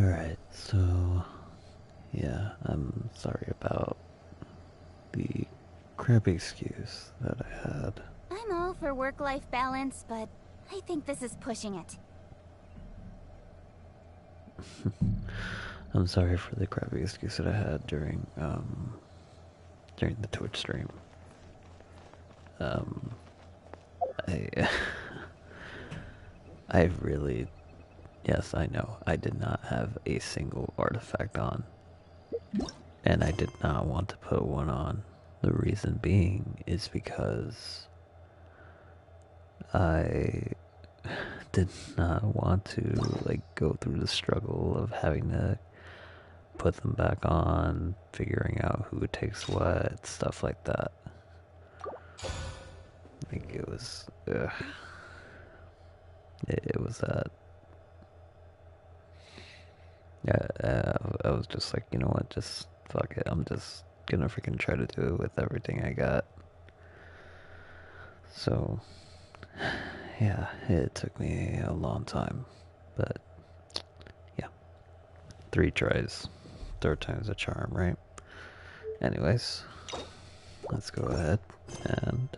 Alright, so yeah, I'm sorry about the crappy excuse that I had. I'm all for work-life balance, but I think this is pushing it. I'm sorry for the crappy excuse that I had during the Twitch stream. Um, I I really, yes, I know, I did not have a single artifact on, and I did not want to put one on. The reason being is because I did not want to like go through the struggle of having to put them back on, figuring out who takes what, stuff like that. Like it was, it was that. Yeah, I was just like, you know what, just fuck it. I'm just gonna freaking try to do it with everything I got. So, yeah, it took me a long time, but yeah, 3 tries, third time's a charm, right? Anyways, let's go ahead and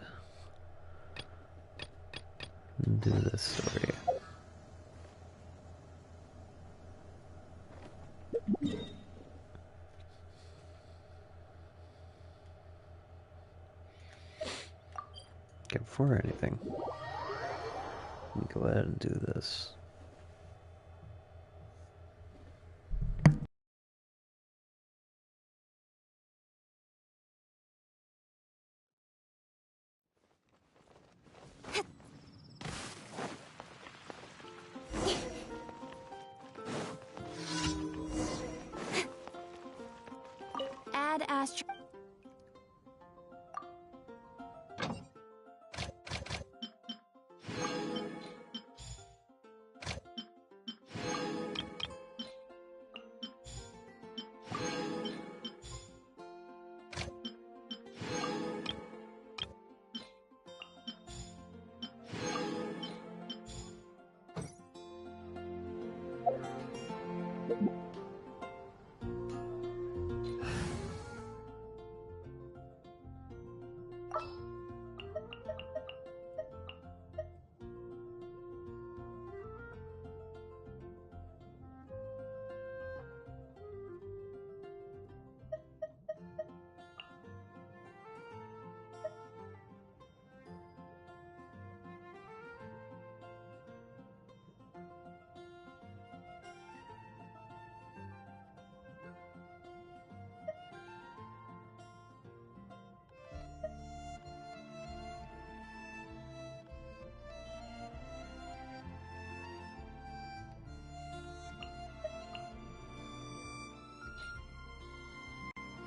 do this story. Okay, before anything, let me go ahead and do this. Add astro...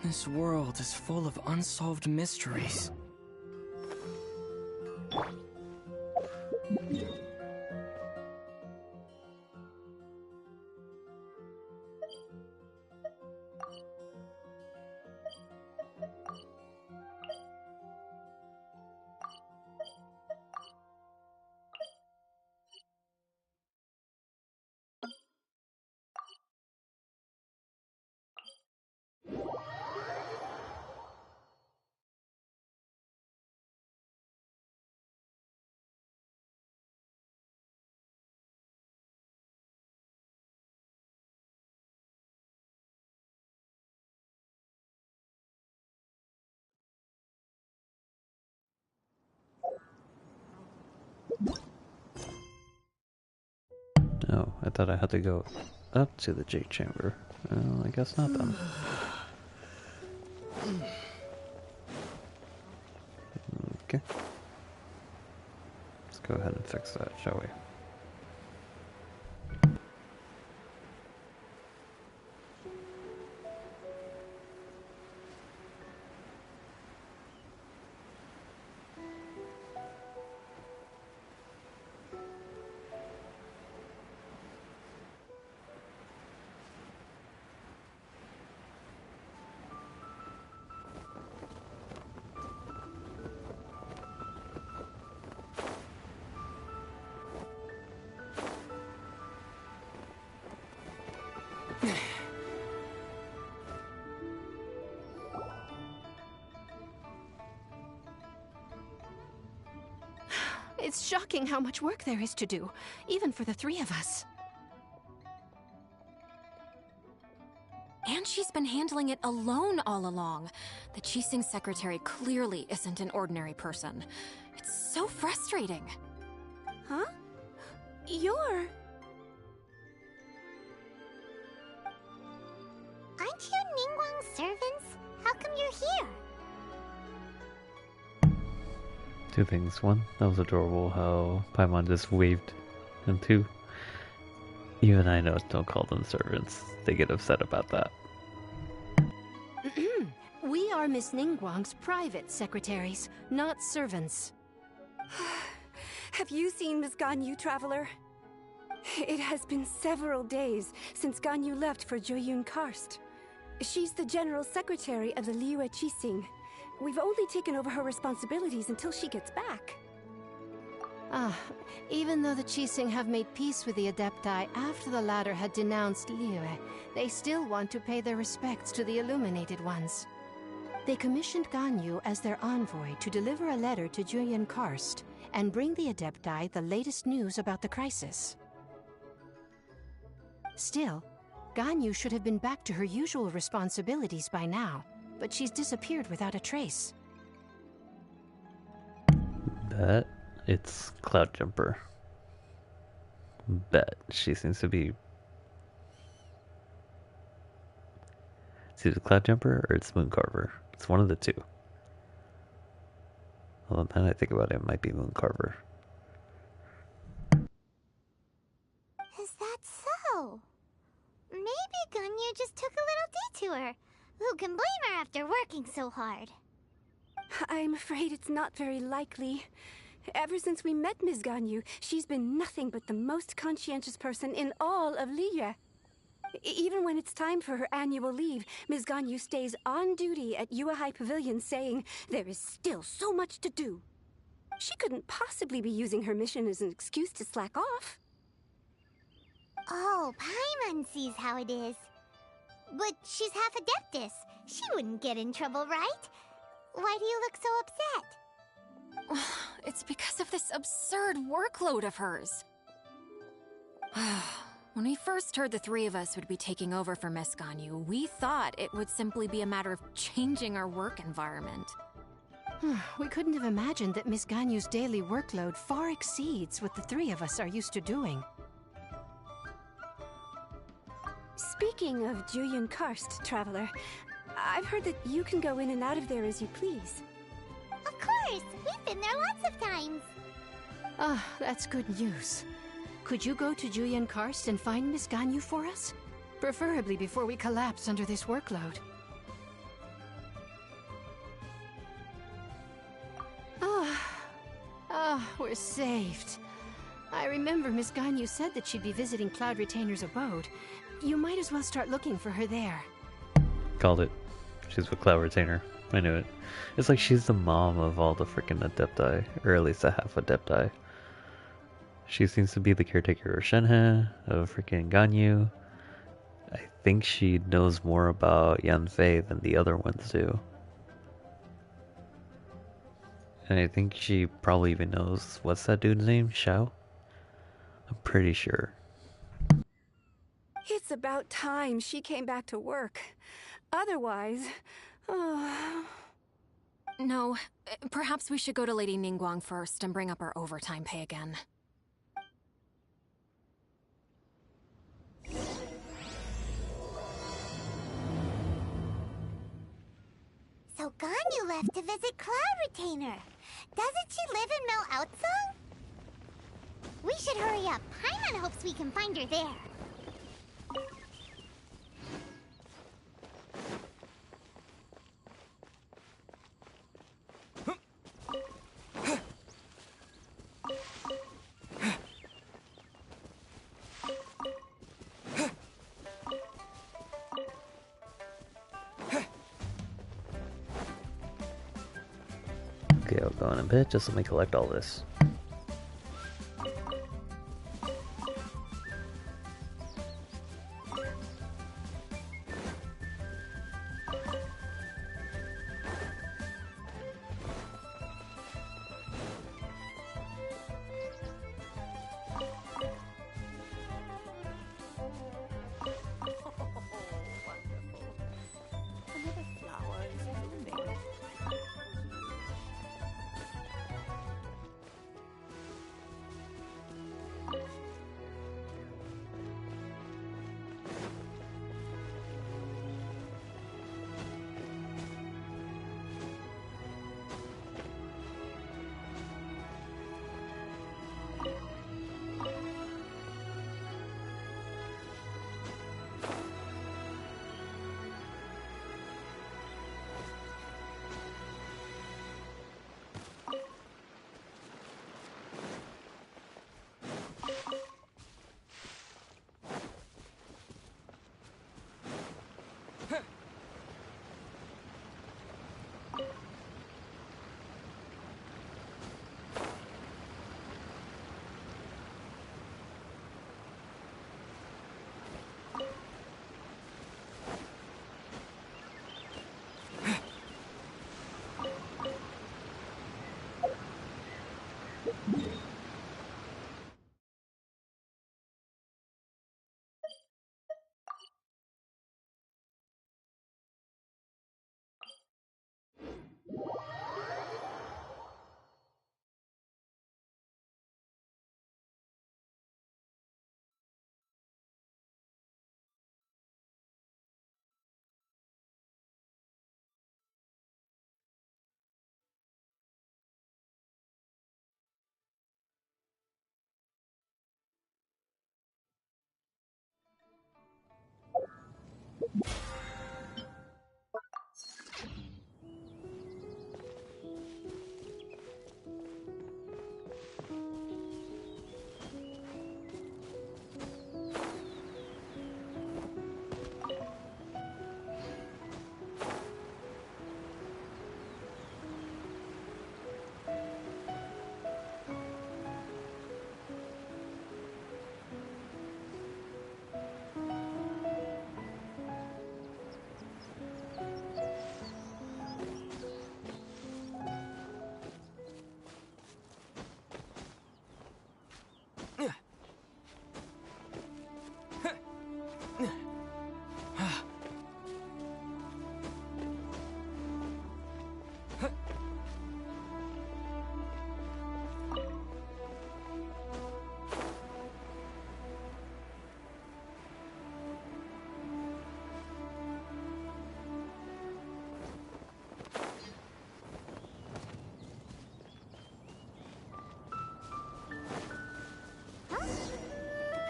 This world is full of unsolved mysteries. Oh, I thought I had to go up to the Jade Chamber. Well, I guess not then. Okay. Let's go ahead and fix that, shall we? It's shocking how much work there is to do, even for the three of us. And she's been handling it alone all along. The Qiqi secretary clearly isn't an ordinary person. It's so frustrating. Huh? You're... Aren't you Ningguang's servants? How come you're here? Two things. One, that was adorable how Paimon just waved. And two, even I know don't call them servants. They get upset about that. We are Miss Ningguang's private secretaries, not servants. Have you seen Miss Ganyu, Traveler? It has been several days since Ganyu left for Joyun Karst. She's the general secretary of the Liyue Qixing. We've only taken over her responsibilities until she gets back. Even though the Qixing have made peace with the Adepti after the latter had denounced Liyue, they still want to pay their respects to the Illuminated Ones. They commissioned Ganyu as their envoy to deliver a letter to Joyun Karst and bring the Adepti the latest news about the crisis. Still, Ganyu should have been back to her usual responsibilities by now, but she's disappeared without a trace. Bet it's Cloud Jumper. Bet she seems to be. It's either Cloud Jumper or it's Mooncarver. It's one of the two. Although now that I think about it, it might be Mooncarver. Is that so? Maybe Ganyu just took a little detour. Who can blame her after working so hard? I'm afraid it's not very likely. Ever since we met Ms. Ganyu, she's been nothing but the most conscientious person in all of Liyue. Even when it's time for her annual leave, Ms. Ganyu stays on duty at Yuehai Pavilion saying there is still so much to do. She couldn't possibly be using her mission as an excuse to slack off. Oh, Paimon sees how it is. But she's half Adeptus. She wouldn't get in trouble, right? Why do you look so upset? It's because of this absurd workload of hers. When we first heard the three of us would be taking over for Miss Ganyu, we thought it would simply be a matter of changing our work environment. We couldn't have imagined that Miss Ganyu's daily workload far exceeds what the three of us are used to doing. Speaking of Joyun Karst, Traveler, I've heard that you can go in and out of there as you please. Of course! We've been there lots of times! That's good news. Could you go to Joyun Karst and find Miss Ganyu for us? Preferably before we collapse under this workload. We're saved. I remember Miss Ganyu said that she'd be visiting Cloud Retainer's abode. You might as well start looking for her there. Called it. She's with Cloud Retainer. I knew it. It's like she's the mom of all the freaking Adepti, or at least a half Adepti. She seems to be the caretaker of Shenhe, of freaking Ganyu. I think she knows more about Yanfei than the other ones do. And I think she probably even knows, what's that dude's name? Xiao? I'm pretty sure. It's about time she came back to work. Otherwise... No, perhaps we should go to Lady Ningguang first and bring up our overtime pay again. So Ganyu left to visit Cloud Retainer. Doesn't she live in Mel Outsong? We should hurry up. Paimon hopes we can find her there. Okay, I'll go in a bit, just let me collect all this.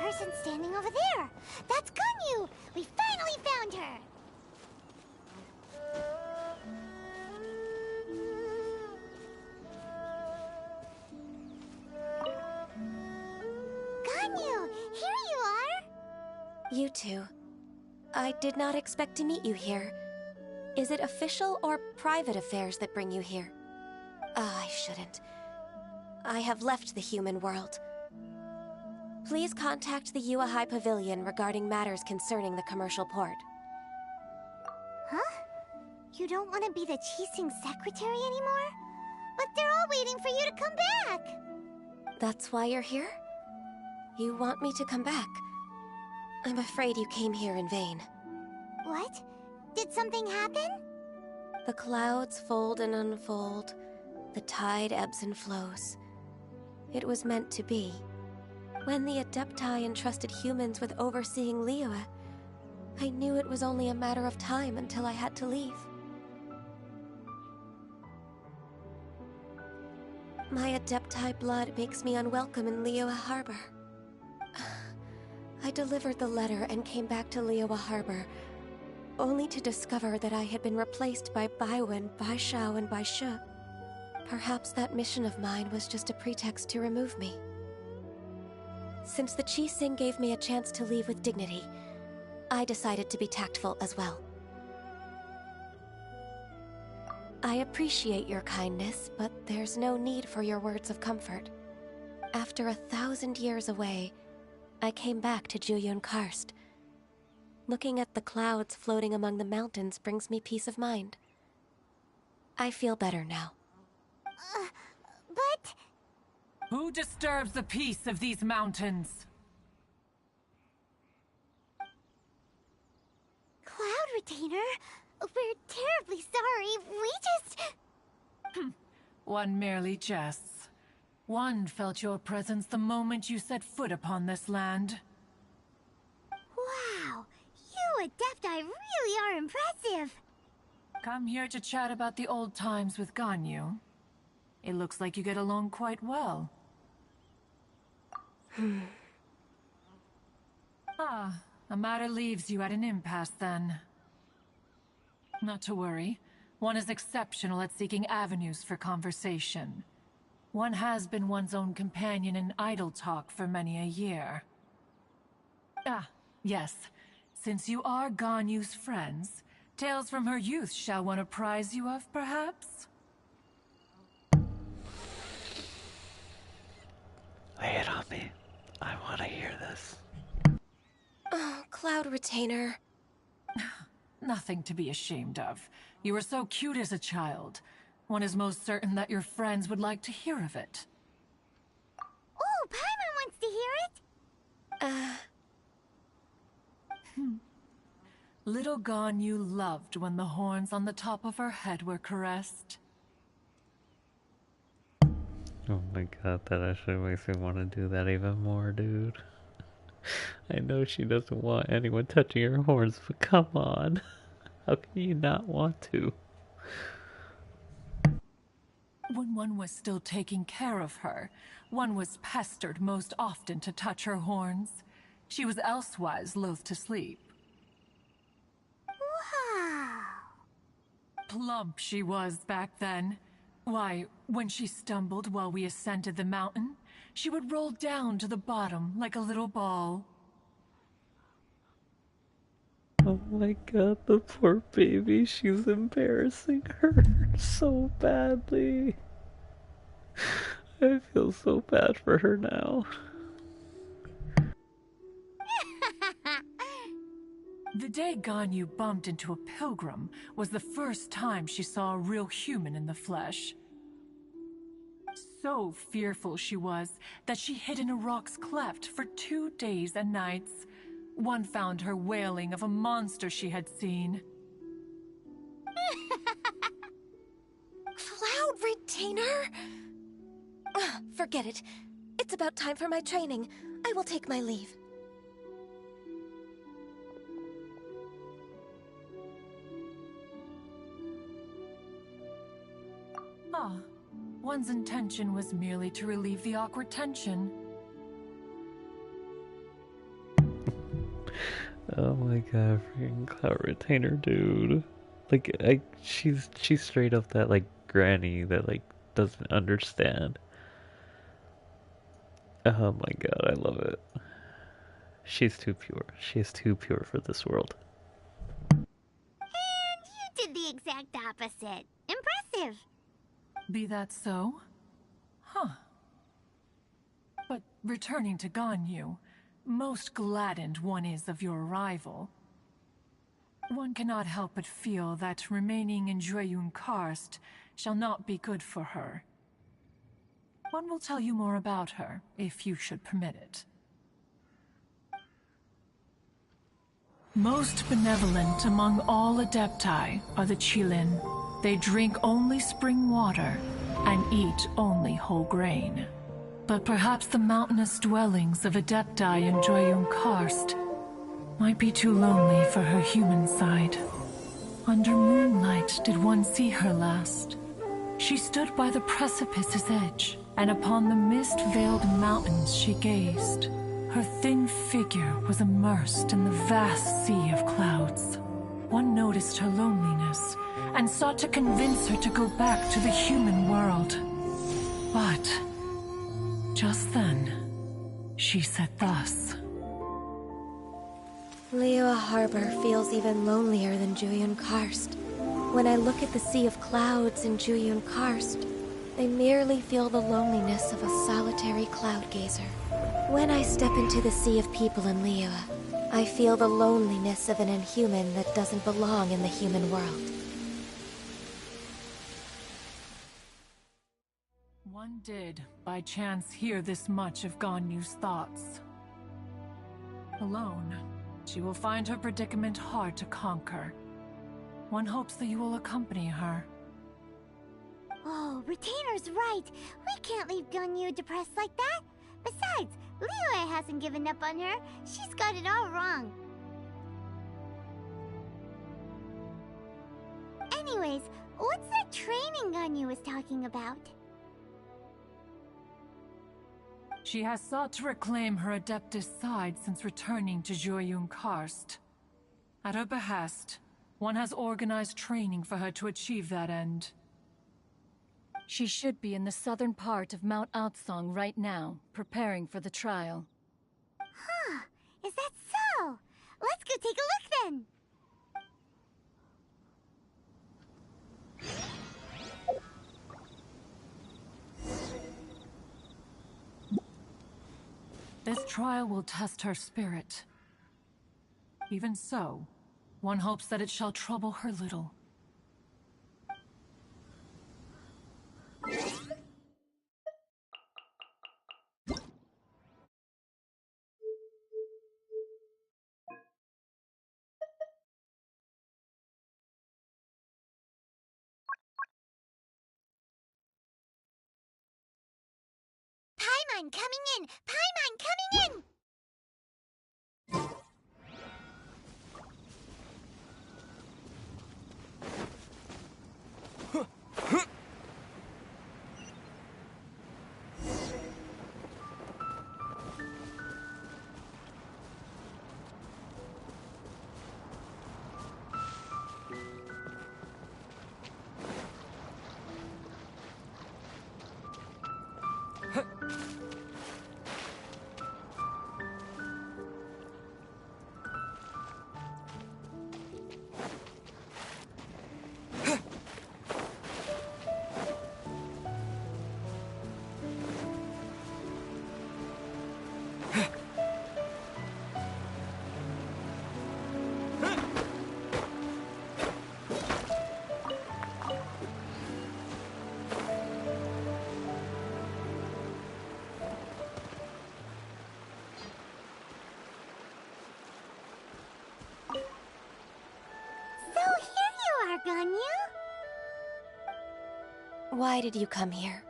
Person standing over there. That's Ganyu. We finally found her. Ganyu, here you are. You two. I did not expect to meet you here. Is it official or private affairs that bring you here? I shouldn't. I have left the human world. Please contact the Yuehai Pavilion regarding matters concerning the commercial port. Huh? You don't want to be the Qiqi secretary anymore? But they're all waiting for you to come back! That's why you're here? You want me to come back? I'm afraid you came here in vain. What? Did something happen? The clouds fold and unfold. The tide ebbs and flows. It was meant to be. When the Adepti entrusted humans with overseeing Liyue, I knew it was only a matter of time until I had to leave. My Adepti blood makes me unwelcome in Liyue Harbor. I delivered the letter and came back to Liyue Harbor, only to discover that I had been replaced by Baiwen, Baishao, and Baishu. Perhaps that mission of mine was just a pretext to remove me. Since the Qiqi gave me a chance to leave with dignity, I decided to be tactful as well. I appreciate your kindness, but there's no need for your words of comfort. After 1,000 years away, I came back to Juyun Karst. Looking at the clouds floating among the mountains brings me peace of mind. I feel better now. But... Who disturbs the peace of these mountains? Cloud Retainer, we're terribly sorry. We just... One merely jests. One felt your presence the moment you set foot upon this land. Wow, you Adepti really are impressive. Come here to chat about the old times with Ganyu. It looks like you get along quite well. A matter leaves you at an impasse then. Not to worry. One is exceptional at seeking avenues for conversation. One has been one's own companion in idle talk for many a year. Yes. Since you are Ganyu's friends, tales from her youth shall one apprise you of, perhaps? Lay it on me. I want to hear this. Oh, Cloud Retainer. Nothing to be ashamed of. You were so cute as a child. One is most certain that your friends would like to hear of it. Oh, Paimon wants to hear it! Little Ganyu loved when the horns on the top of her head were caressed. Oh my god, that actually makes me want to do that even more, dude. I know she doesn't want anyone touching her horns, but come on. How can you not want to? When one was still taking care of her, one was pestered most often to touch her horns. She was elsewise loath to sleep. Wow. Plump she was back then. Why, when she stumbled while we ascended the mountain, she would roll down to the bottom like a little ball. Oh my god, the poor baby. She's embarrassing her so badly. I feel so bad for her now. The day Ganyu bumped into a pilgrim was the first time she saw a real human in the flesh. So fearful she was that she hid in a rock's cleft for 2 days and nights. One found her wailing of a monster she had seen. Cloud Retainer? Forget it. It's about time for my training. I will take my leave. Ah, one's intention was merely to relieve the awkward tension. Oh my god, freaking Cloud Retainer, dude. Like, she's straight up that, like, granny that, like, doesn't understand. Oh my god, I love it. She's too pure. She's too pure for this world. And you did the exact opposite. Impressive. Be that so? Huh. But returning to Ganyu, most gladdened one is of your arrival. One cannot help but feel that remaining in Jueyun Karst shall not be good for her. One will tell you more about her, if you should permit it. Most benevolent among all Adepti are the Qilin. They drink only spring water and eat only whole grain. But perhaps the mountainous dwellings of Adepti in Jueyun Karst might be too lonely for her human side. Under moonlight did one see her last. She stood by the precipice's edge, and upon the mist-veiled mountains she gazed. Her thin figure was immersed in the vast sea of clouds. One noticed her loneliness, and sought to convince her to go back to the human world. But just then, she said thus. Liyue Harbor feels even lonelier than Jueyun Karst. When I look at the sea of clouds in Jueyun Karst, I merely feel the loneliness of a solitary cloud gazer. When I step into the sea of people in Liyue, I feel the loneliness of an inhuman that doesn't belong in the human world. One did, by chance, hear this much of Ganyu's thoughts. Alone, she will find her predicament hard to conquer. One hopes that you will accompany her. Oh, Retainer's right. We can't leave Ganyu depressed like that. Besides, Liyue hasn't given up on her. She's got it all wrong. Anyways, what's that training Ganyu was talking about? She has sought to reclaim her Adeptus side since returning to Jueyun Karst. At her behest, one has organized training for her to achieve that end. She should be in the southern part of Mount Aotsong right now, preparing for the trial. Huh, is that so? Let's go take a look then! This trial will test her spirit. Even so, one hopes that it shall trouble her little. Paimon coming in! Paimon coming in! Ganyu? Why did you come here?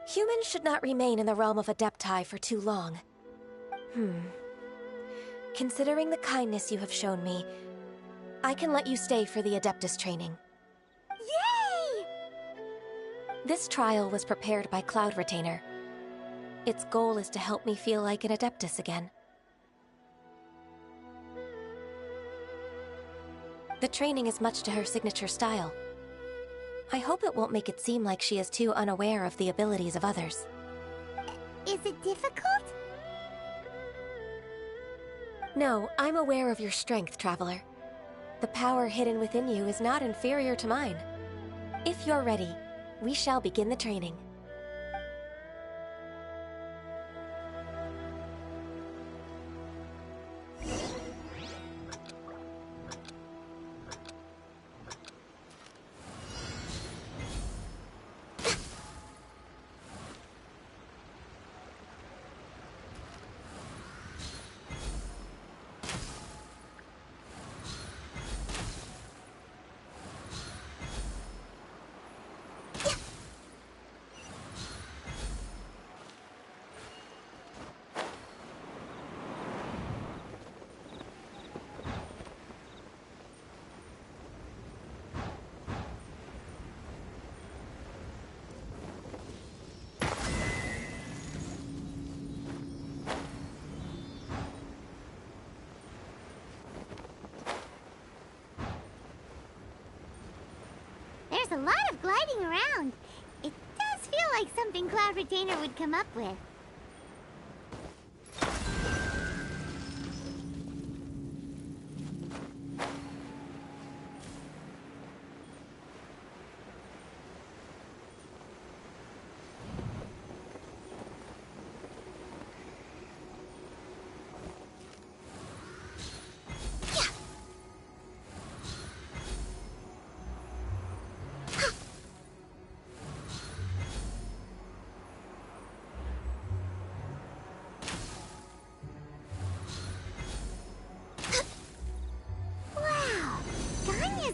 Humans should not remain in the realm of Adepti for too long. Considering the kindness you have shown me, I can let you stay for the Adeptus training. Yay! This trial was prepared by Cloud Retainer. Its goal is to help me feel like an Adeptus again. The training is much to her signature style. I hope it won't make it seem like she is too unaware of the abilities of others. Is it difficult? No, I'm aware of your strength, Traveler. The power hidden within you is not inferior to mine. If you're ready, we shall begin the training. There's a lot of gliding around. It does feel like something Cloud Retainer would come up with.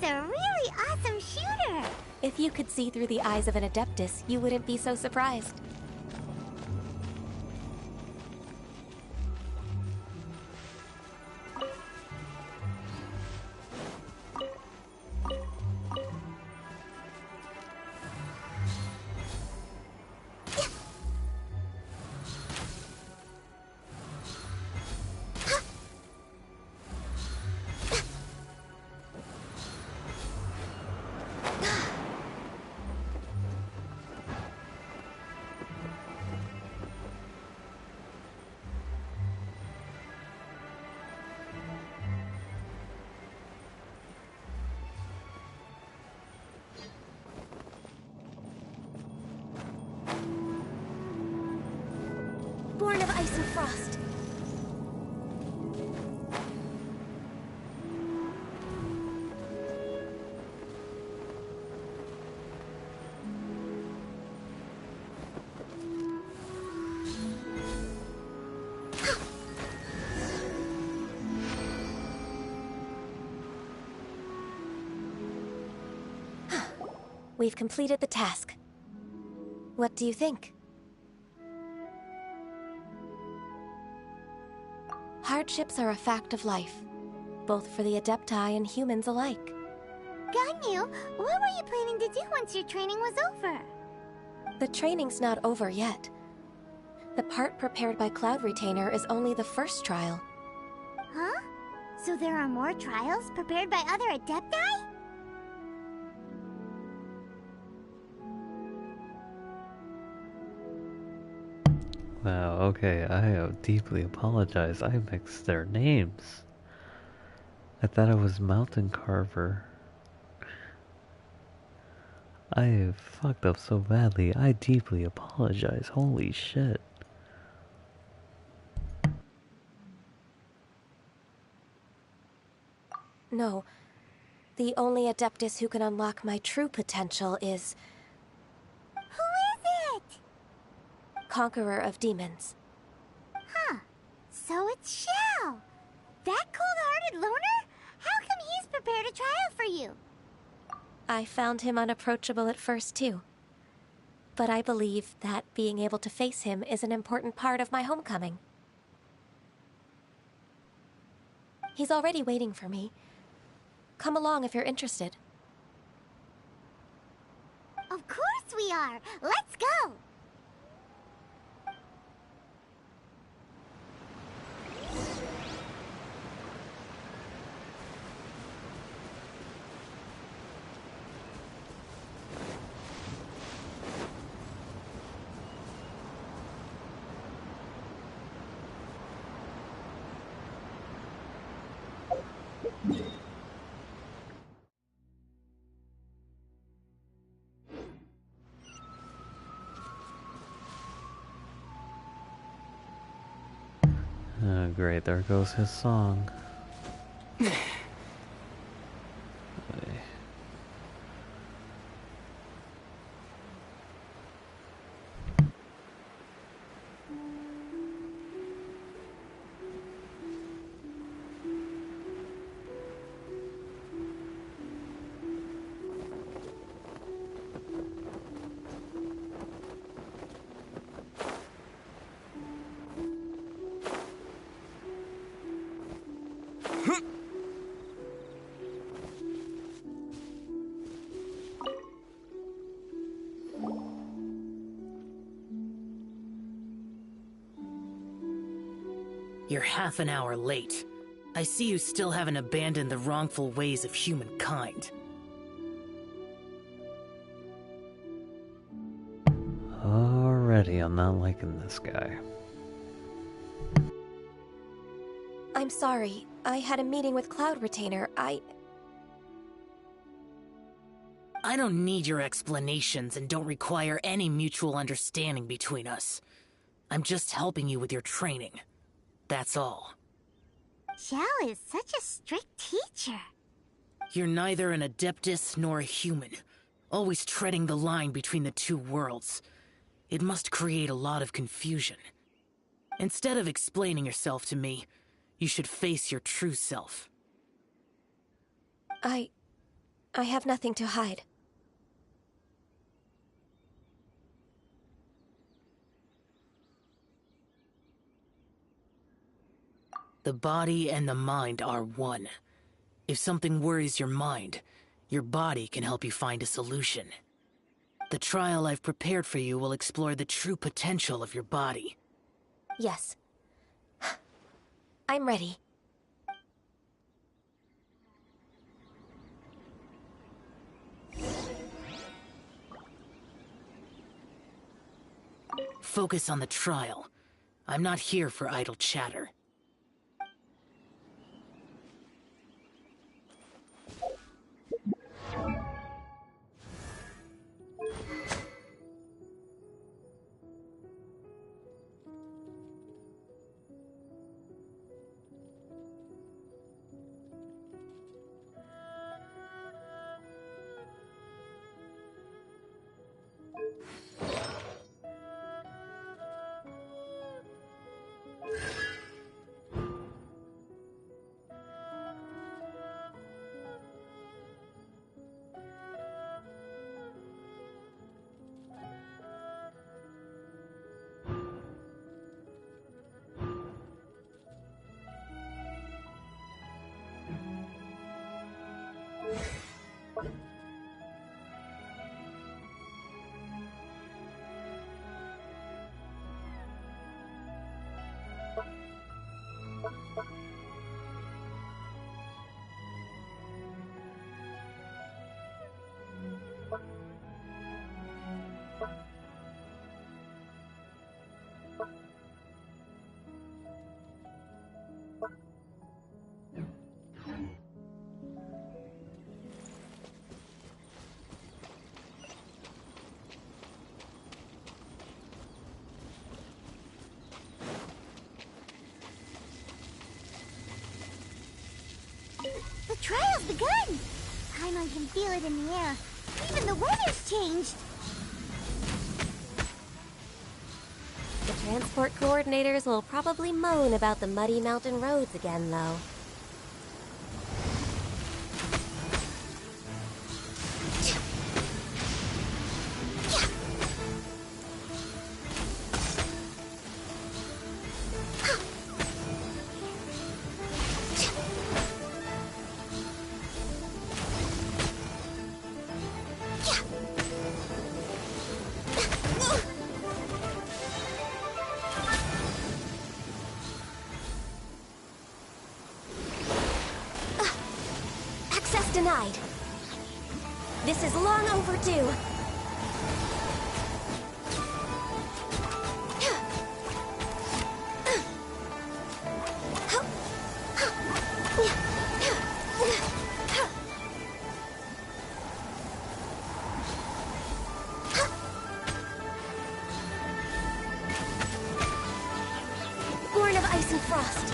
A really awesome shooter! If you could see through the eyes of an Adeptus, you wouldn't be so surprised. Born of ice and frost. we've completed the task. What do you think? Hardships are a fact of life, both for the Adepti and humans alike. Ganyu, what were you planning to do once your training was over? The training's not over yet. The part prepared by Cloud Retainer is only the first trial. Huh? So there are more trials prepared by other Adepti? Wow, okay, I deeply apologize. I mixed their names. I thought it was Mountain Carver. I fucked up so badly. I deeply apologize. Holy shit. No. The only Adeptus who can unlock my true potential is... Who is it? Conqueror of Demons. Huh. So it's Shao. That cold-hearted loner? How come he's prepared a trial for you? I found him unapproachable at first, too. But I believe that being able to face him is an important part of my homecoming. He's already waiting for me. Come along if you're interested. Of course we are! Let's go! Oh, great, there goes his song. You're half an hour late. I see you still haven't abandoned the wrongful ways of humankind. Already, I'm not liking this guy. I'm sorry. I had a meeting with Cloud Retainer. I don't need your explanations and don't require any mutual understanding between us. I'm just helping you with your training. That's all. Xiao is such a strict teacher. You're neither an Adeptus nor a human, always treading the line between the two worlds. It must create a lot of confusion. Instead of explaining yourself to me, you should face your true self. I have nothing to hide. The body and the mind are one. If something worries your mind, your body can help you find a solution. The trial I've prepared for you will explore the true potential of your body. Yes. I'm ready. Focus on the trial. I'm not here for idle chatter. The trial's begun! Paimon can feel it in the air. Even the weather's changed! The transport coordinators will probably moan about the muddy mountain roads again, though. Denied. This is long overdue. Born of ice and frost.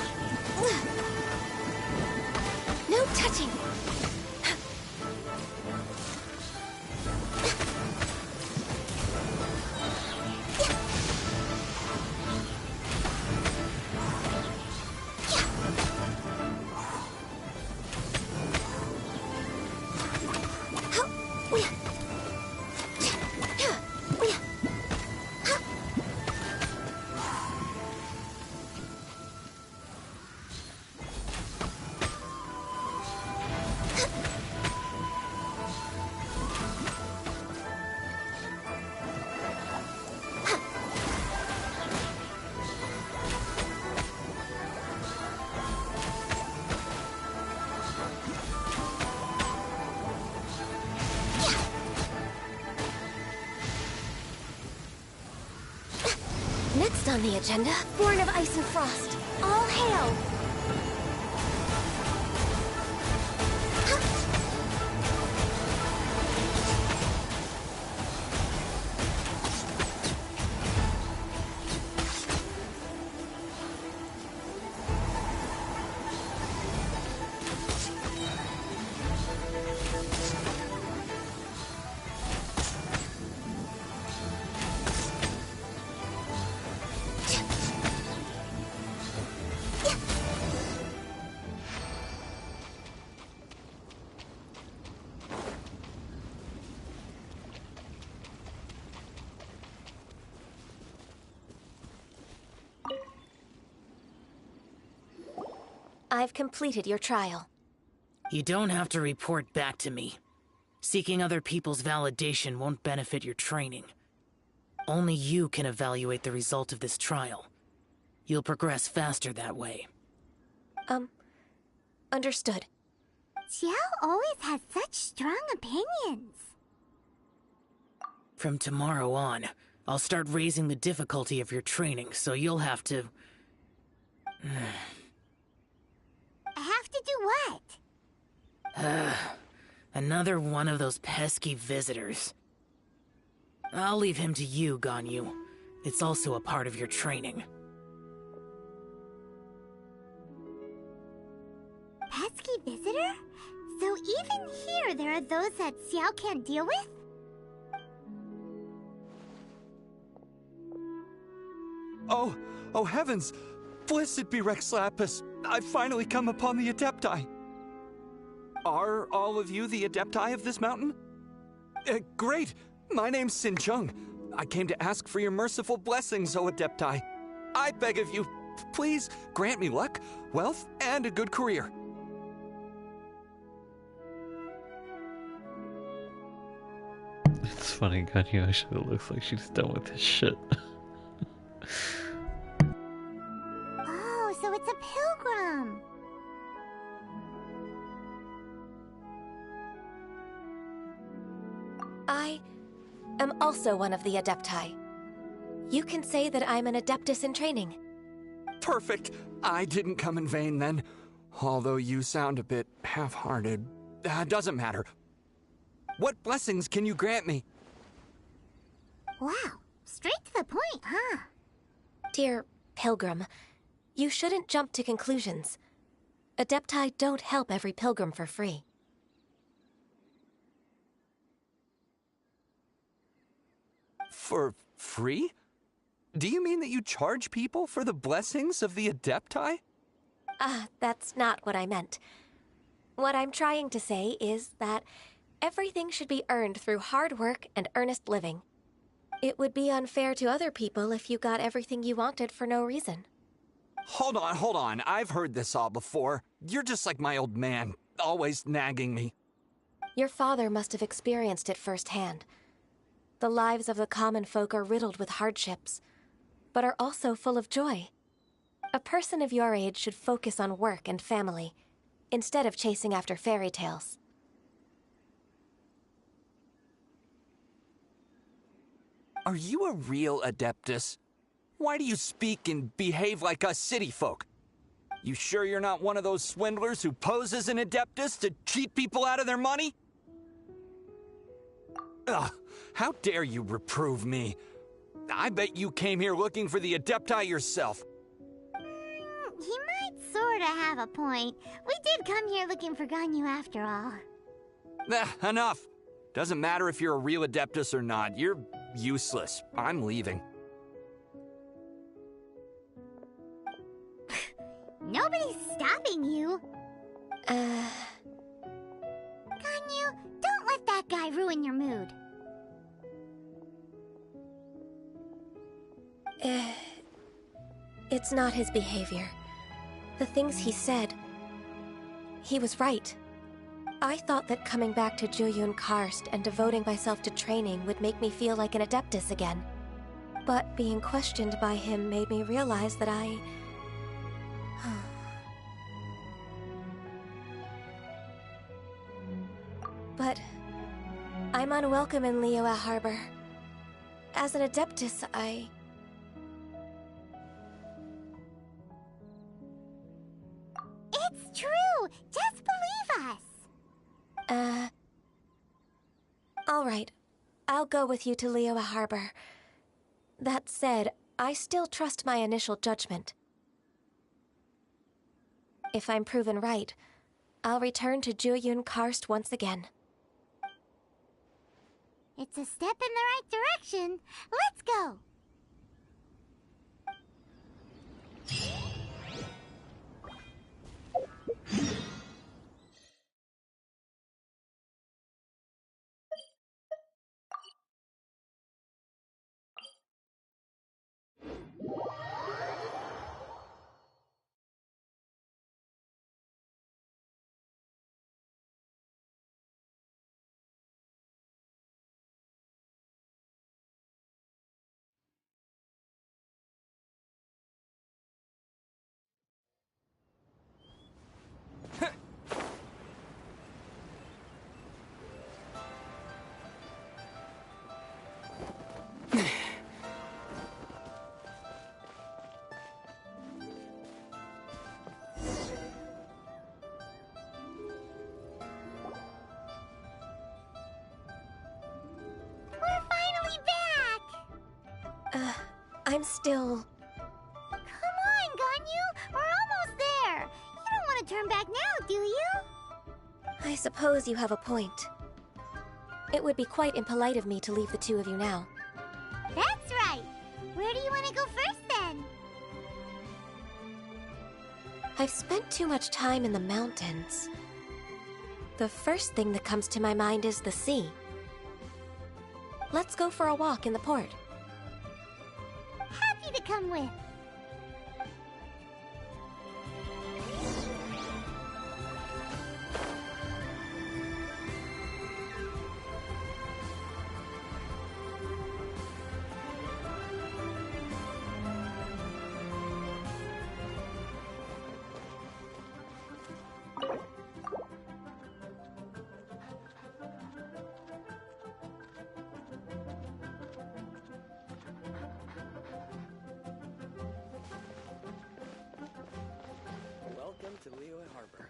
No touching. Next on the agenda, Born of Ice and Frost. All hail! I've completed your trial. You don't have to report back to me. Seeking other people's validation won't benefit your training. Only you can evaluate the result of this trial. You'll progress faster that way. Understood. Xiao always has such strong opinions. From tomorrow on, I'll start raising the difficulty of your training, so you'll have to... I have to do what? Another one of those pesky visitors. I'll leave him to you, Ganyu. It's also a part of your training. Pesky visitor? So even here there are those that Xiao can't deal with? Oh heavens! Blessed be Rex Lapis! I've finally come upon the Adepti! Are all of you the Adepti of this mountain? Great! My name's Sin Chung. I came to ask for your merciful blessings, O Adepti. I beg of you, please grant me luck, wealth, and a good career. It's funny, Ganyu actually looks like she's done with this shit. Oh, so it's It's a pilgrim. I am also one of the Adepti. You can say that I'm an Adeptus in training. Perfect. I didn't come in vain then. Although you sound a bit half-hearted. Doesn't matter. What blessings can you grant me? Wow, straight to the point, huh? Dear Pilgrim, you shouldn't jump to conclusions. Adepti don't help every pilgrim for free. For free? Do you mean that you charge people for the blessings of the Adepti? That's not what I meant. What I'm trying to say is that everything should be earned through hard work and earnest living. It would be unfair to other people if you got everything you wanted for no reason. Hold on. I've heard this all before. You're just like my old man, always nagging me. Your father must have experienced it firsthand. The lives of the common folk are riddled with hardships, but are also full of joy. A person of your age should focus on work and family, instead of chasing after fairy tales. Are you a real Adeptus? Why do you speak and behave like us city folk? You sure you're not one of those swindlers who pose as an Adeptus to cheat people out of their money? Ugh, how dare you reprove me? I bet you came here looking for the Adepti yourself. He might sorta have a point. We did come here looking for Ganyu after all. Enough. Doesn't matter if you're a real Adeptus or not. You're useless. I'm leaving. Nobody's stopping you. Ganyu, don't let that guy ruin your mood. It's not his behavior. The things he said. He was right. I thought that coming back to Jueyun Karst and devoting myself to training would make me feel like an Adeptus again. But being questioned by him made me realize that I... But I'm unwelcome in Liyue Harbor. As an Adeptus, It's true! Just believe us! Alright. I'll go with you to Liyue Harbor. That said, I still trust my initial judgment. If I'm proven right, I'll return to Jueyun Karst once again. It's a step in the right direction. Let's go! I'm still... Come on, Ganyu! We're almost there! You don't want to turn back now, do you? I suppose you have a point. It would be quite impolite of me to leave the two of you now. That's right! Where do you want to go first, then? I've spent too much time in the mountains. The first thing that comes to my mind is the sea. Let's go for a walk in the port. Happy to come with. to Liyue Harbor.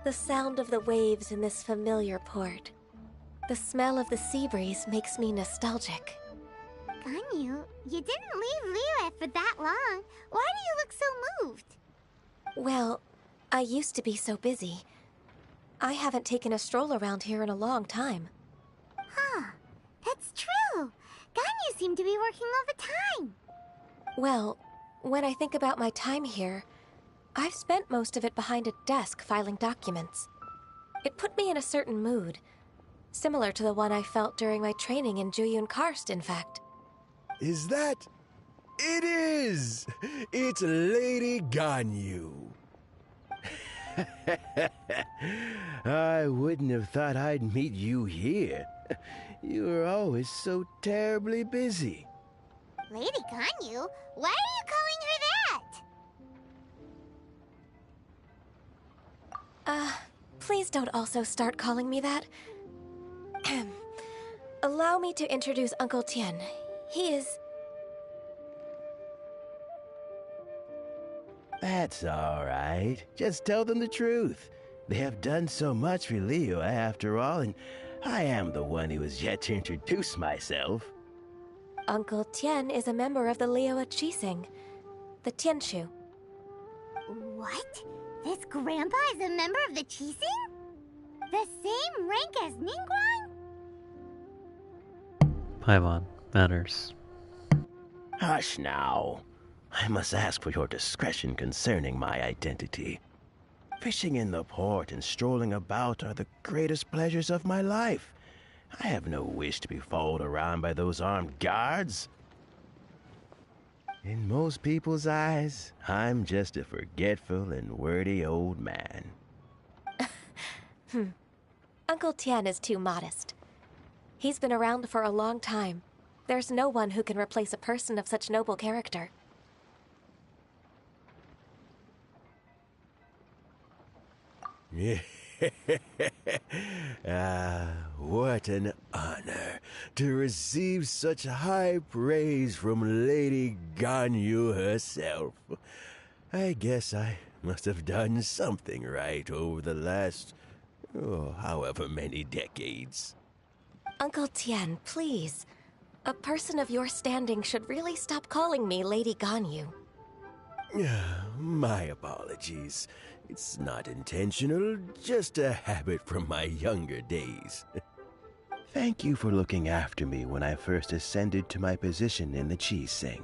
The sound of the waves in this familiar port. The smell of the sea breeze makes me nostalgic. Ganyu, you didn't leave Liyue for that long. Why do you look so moved? Well, I used to be so busy. I haven't taken a stroll around here in a long time. Huh, that's true. Ganyu seemed to be working all the time. Well, when I think about my time here, I've spent most of it behind a desk filing documents. It put me in a certain mood, similar to the one I felt during my training in Juyun Karst, in fact. Is that... It is! It's Lady Ganyu. I wouldn't have thought I'd meet you here. You were always so terribly busy. Lady Ganyu? Why are you calling her that? Please don't also start calling me that. Allow me to introduce Uncle Tian. He is... That's all right. Just tell them the truth. They have done so much for Liyue after all, and I am the one who has yet to introduce myself. Uncle Tian is a member of the Liyue Qixing, the Tianshu. What? This grandpa is a member of the Qixing? The same rank as Ningguang? Paimon, manners. Hush now. I must ask for your discretion concerning my identity. Fishing in the port and strolling about are the greatest pleasures of my life. I have no wish to be followed around by those armed guards. In most people's eyes, I'm just a forgetful and wordy old man. Uncle Tian is too modest. He's been around for a long time. There's no one who can replace a person of such noble character. What an honor to receive such high praise from Lady Ganyu herself. I guess I must have done something right over the last, however many decades. Uncle Tian, please. A person of your standing should really stop calling me Lady Ganyu. My apologies. It's not intentional, just a habit from my younger days. Thank you for looking after me when I first ascended to my position in the Qixing.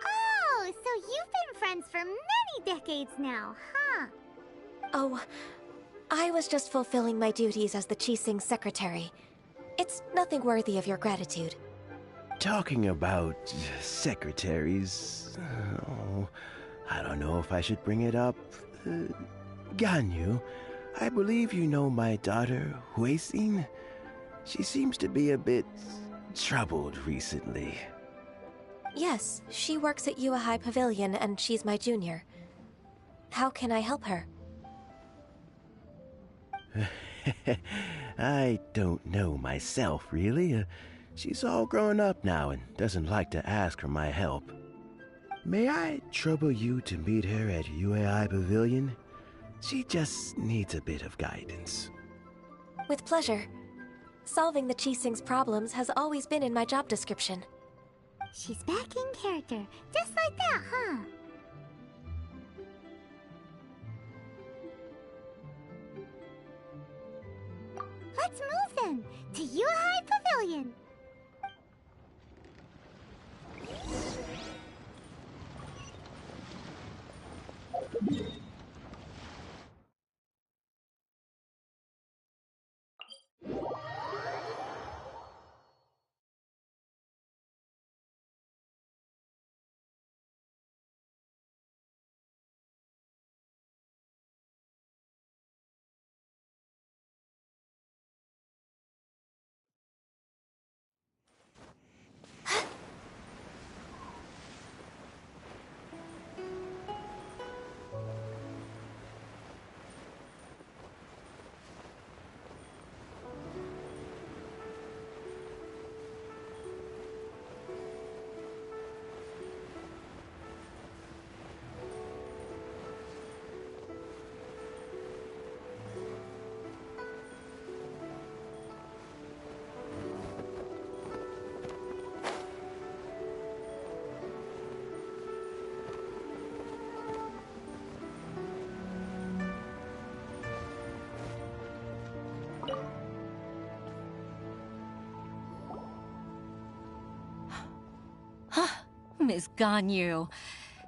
Oh, so you've been friends for many decades now, huh? Oh, I was just fulfilling my duties as the Qixing secretary. It's nothing worthy of your gratitude. Talking about secretaries... I don't know if I should bring it up. Ganyu, I believe you know my daughter, Huixin. She seems to be a bit troubled recently. Yes, she works at Yua High Pavilion and she's my junior. How can I help her? I don't know myself, really. She's all grown up now and doesn't like to ask for my help. May I trouble you to meet her at UAI Pavilion? She just needs a bit of guidance. With pleasure. Solving the Qixing's problems has always been in my job description. She's back in character, just like that, huh? Let's move then, to Yua High Pavilion. Miss Ganyu,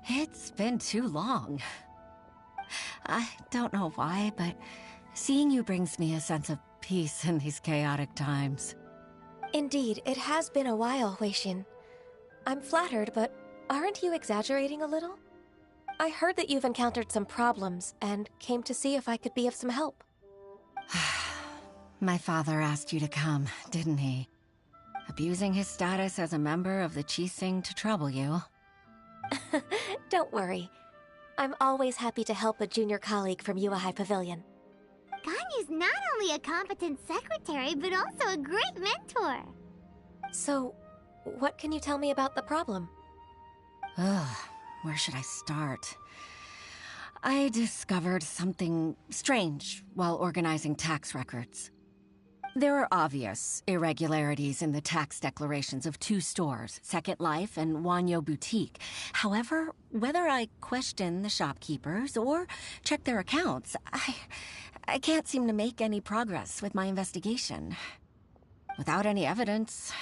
it's been too long. I don't know why, but seeing you brings me a sense of peace in these chaotic times. Indeed, it has been a while, Huixin. I'm flattered, but aren't you exaggerating a little? I heard that you've encountered some problems and came to see if I could be of some help. My father asked you to come, didn't he? Abusing his status as a member of the Qixing to trouble you. Don't worry. I'm always happy to help a junior colleague from Yua High Pavilion. Ganyu's not only a competent secretary, but also a great mentor. So, what can you tell me about the problem? Ugh, where should I start? I discovered something strange while organizing tax records. There are obvious irregularities in the tax declarations of two stores, Second Life and Wanyo Boutique. However, whether I question the shopkeepers or check their accounts, I can't seem to make any progress with my investigation. Without any evidence,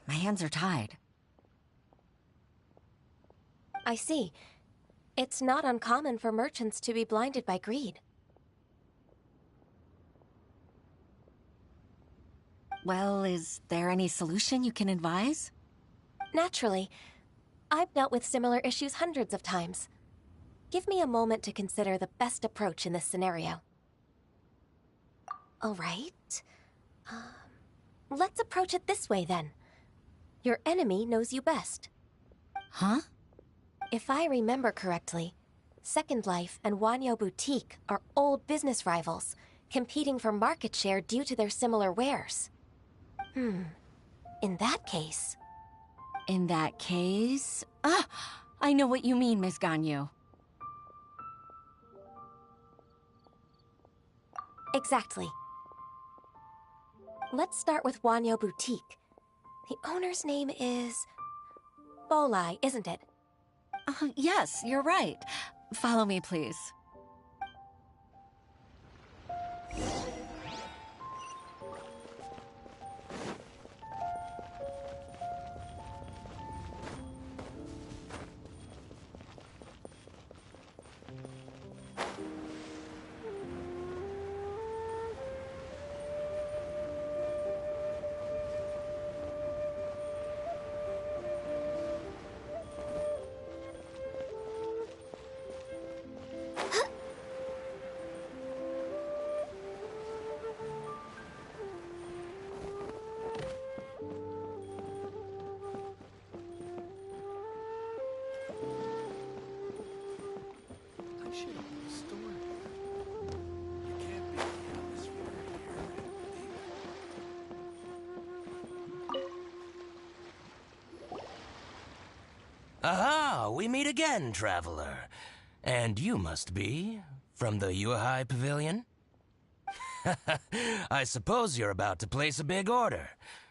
my hands are tied. I see. It's not uncommon for merchants to be blinded by greed. Well, is there any solution you can advise? Naturally. I've dealt with similar issues hundreds of times. Give me a moment to consider the best approach in this scenario. All right. Let's approach it this way, then. Your enemy knows you best. Huh? If I remember correctly, Second Life and Wanyo Boutique are old business rivals, competing for market share due to their similar wares. In that case... In that case... Ah! I know what you mean, Miss Ganyu. Exactly. Let's start with Wanyo Boutique. The owner's name is... Bolai, isn't it? Yes, you're right. Follow me, please. should open a store here. You can't beat the atmosphere here. Aha! We meet again, traveler. And you must be from the Yuhai Pavilion? I suppose you're about to place a big order.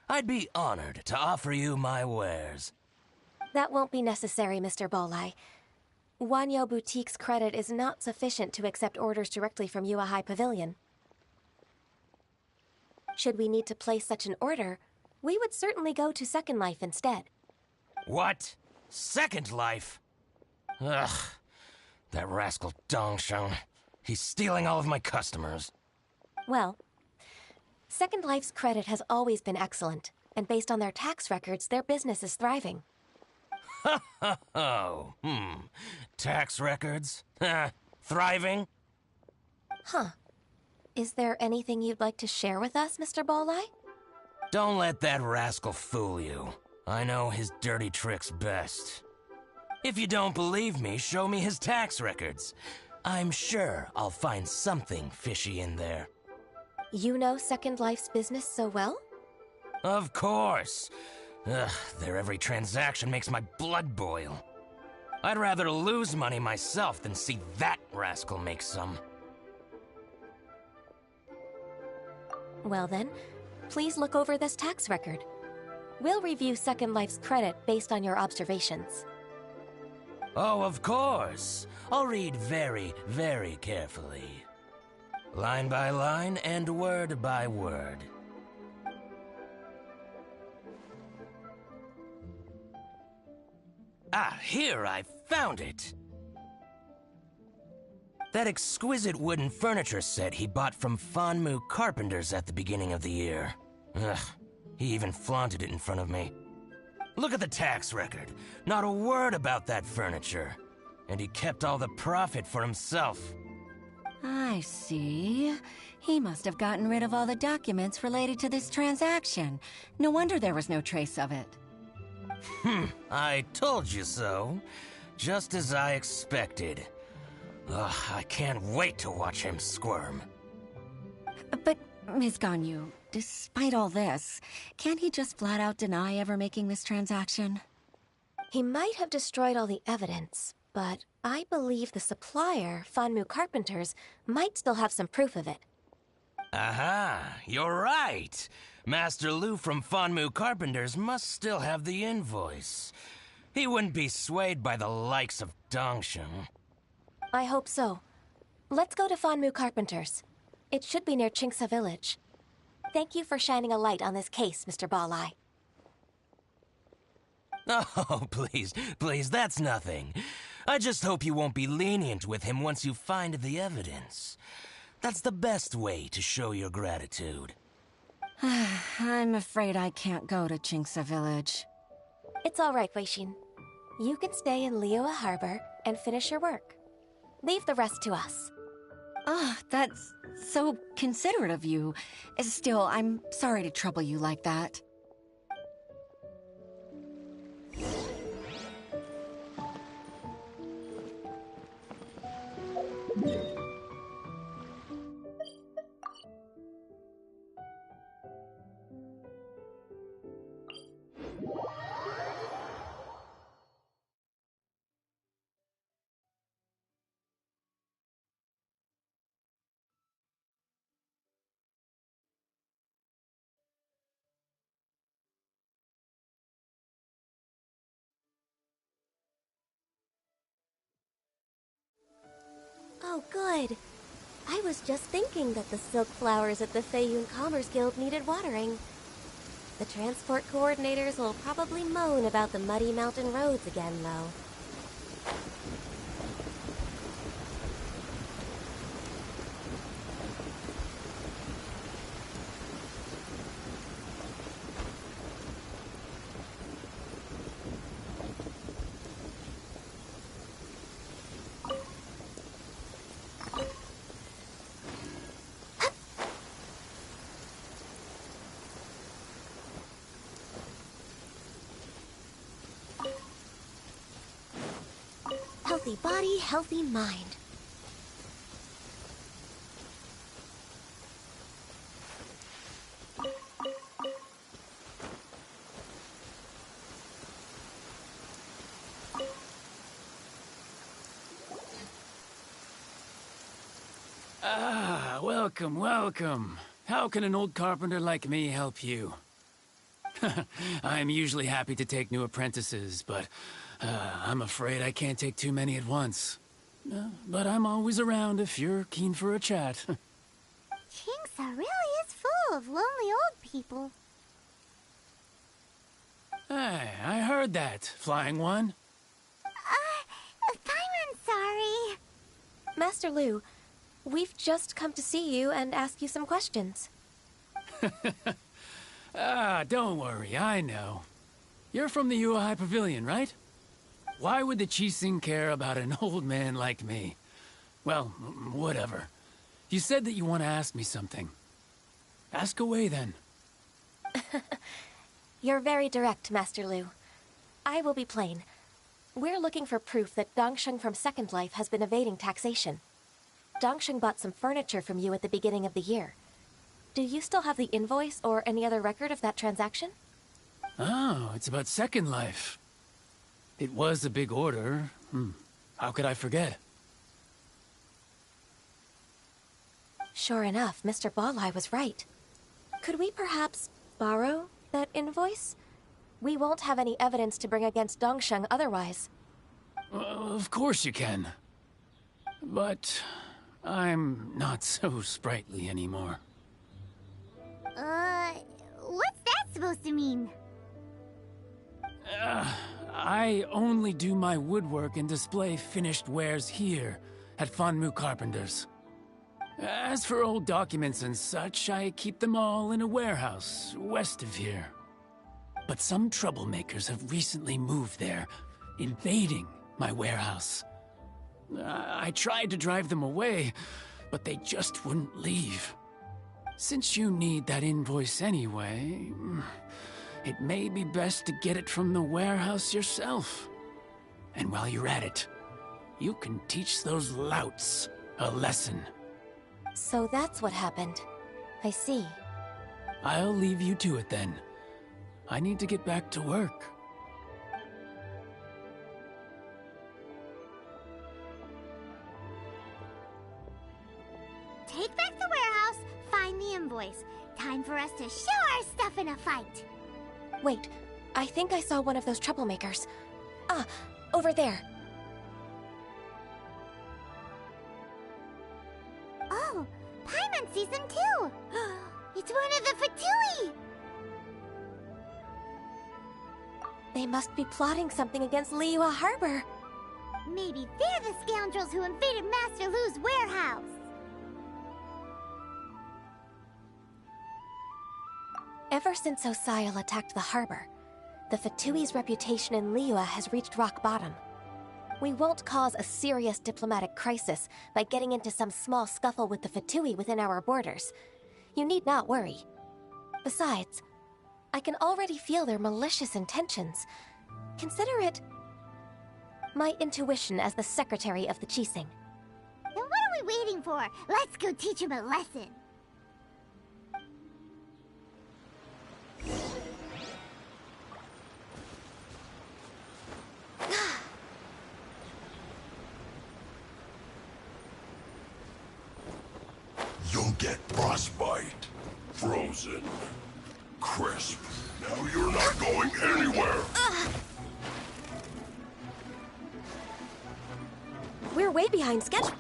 I'd be honored to offer you my wares. That won't be necessary, Mr. Bolai. Wanyo Boutique's credit is not sufficient to accept orders directly from Yuhai Pavilion. Should we need to place such an order, we would certainly go to Second Life instead. What? Second Life? Ugh. That rascal Dongsheng. He's stealing all of my customers. Well, Second Life's credit has always been excellent, and based on their tax records, their business is thriving. Oh, tax records? Thriving? Huh. Is there anything you'd like to share with us, Mr. Bolai? Don't let that rascal fool you. I know his dirty tricks best. If you don't believe me, show me his tax records. I'm sure I'll find something fishy in there. You know Second Life's business so well? Of course. Ugh, their every transaction makes my blood boil. I'd rather lose money myself than see that rascal make some. Well then, please look over this tax record. We'll review Second Life's credit based on your observations. Oh, of course. I'll read very, very carefully. Line by line and word by word. Ah, here, I found it. That exquisite wooden furniture set he bought from Fanmu Carpenters at the beginning of the year. Ugh, he even flaunted it in front of me. Look at the tax record. Not a word about that furniture. And he kept all the profit for himself. I see. He must have gotten rid of all the documents related to this transaction. No wonder there was no trace of it. I told you so. Just as I expected. Ugh, I can't wait to watch him squirm. But, Ms. Ganyu, despite all this, can't he just flat out deny ever making this transaction? He might have destroyed all the evidence, but I believe the supplier, Fanmu Carpenters, might still have some proof of it. Aha, you're right. Master Lu from Fanmu Carpenters must still have the invoice. He wouldn't be swayed by the likes of Dongsheng. I hope so. Let's go to Fanmu Carpenters. It should be near Qiqi village. Thank you for shining a light on this case, Mr. Balai. Oh, please, that's nothing. I just hope you won't be lenient with him once you find the evidence. That's the best way to show your gratitude. I'm afraid I can't go to Qiqi village. It's all right, Weixin. You can stay in Liyue Harbor and finish your work. Leave the rest to us. Ah, that's so considerate of you. Still, I'm sorry to trouble you like that. Oh, good. I was just thinking that the silk flowers at the Feiyun Commerce Guild needed watering. The transport coordinators will probably moan about the muddy mountain roads again, though. Healthy body, healthy mind. Ah, welcome, welcome. How can an old carpenter like me help you? I'm usually happy to take new apprentices, but I'm afraid I can't take too many at once. But I'm always around if you're keen for a chat. Kingsa really is full of lonely old people. Hey, I heard that, Flying One. Paimon's sorry. Master Lu, we've just come to see you and ask you some questions. Don't worry, I know. You're from the Yuehai Pavilion, right? Why would the Qixing care about an old man like me? Well, whatever. You said that you want to ask me something. Ask away, then. You're very direct, Master Lu. I will be plain. We're looking for proof that Dongsheng from Second Life has been evading taxation. Dongsheng bought some furniture from you at the beginning of the year. Do you still have the invoice or any other record of that transaction? Oh, it's about Second Life. It was a big order. How could I forget? Sure enough, Mr. Balai was right. Could we perhaps borrow that invoice? We won't have any evidence to bring against Dongsheng otherwise. Of course you can. But I'm not so sprightly anymore. What's that supposed to mean? I only do my woodwork and display finished wares here at Fanmu Carpenters. As for old documents and such, I keep them all in a warehouse west of here. But some troublemakers have recently moved there, invading my warehouse. I tried to drive them away, but they just wouldn't leave. Since you need that invoice anyway, it may be best to get it from the warehouse yourself. And while you're at it, you can teach those louts a lesson. So that's what happened. I see. I'll leave you to it then. I need to get back to work. Take back the warehouse, find the invoice. Time for us to show our stuff in a fight. Wait, I think I saw one of those troublemakers. Ah, over there. Oh, Paimon sees them too. It's one of the Fatui. They must be plotting something against Liyue Harbor. Maybe they're the scoundrels who invaded Master Lu's warehouse. Ever since Osial attacked the harbor, the Fatui's reputation in Liyue has reached rock bottom. We won't cause a serious diplomatic crisis by getting into some small scuffle with the Fatui within our borders. You need not worry. Besides, I can already feel their malicious intentions. Consider it my intuition as the secretary of the Qixing. Then what are we waiting for? Let's go teach him a lesson. You'll get frostbite. Frozen. Crisp. Now you're not going anywhere. We're way behind schedule.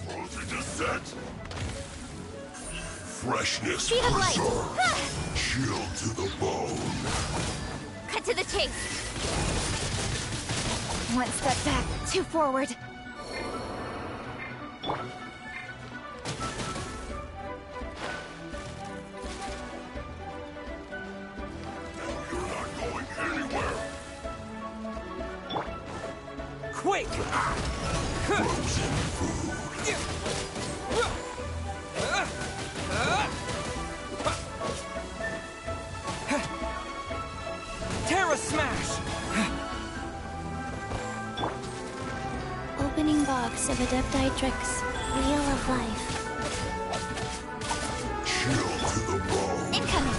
Frozen descent. Freshness Speed of light. preserved. Chill to the bone. Cut to the chase. One step back, two forward. Quick! Frozen food. Terra Smash! Opening box of Adepti Tricks. Wheel of Life. Chill to the bone. Incoming!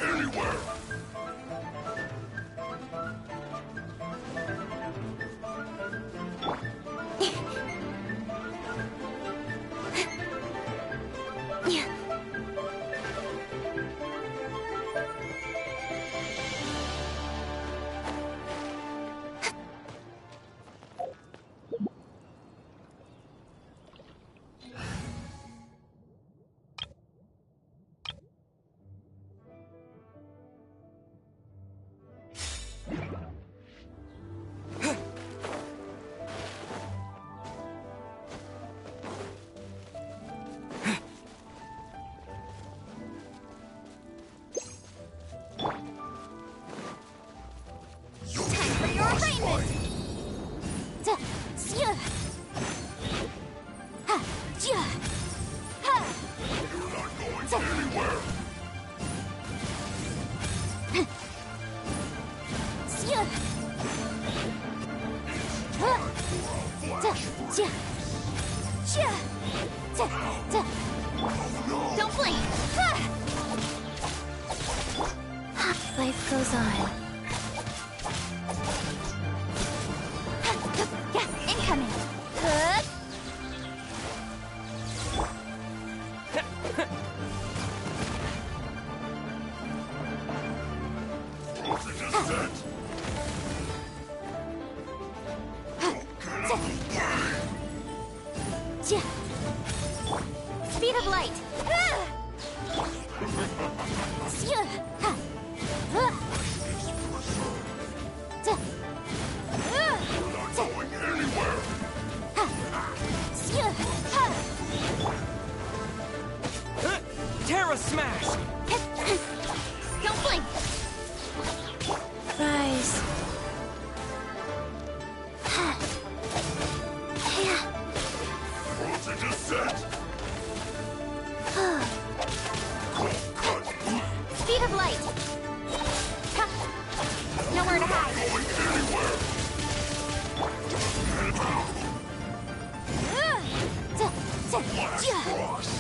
anywhere. Don't blink! Life goes on. Yeah, incoming! Speed of light! Terra Smash! Don't blink! Rise. Voltage is set. Speed of light! Nowhere to hide! Going anywhere. Frost.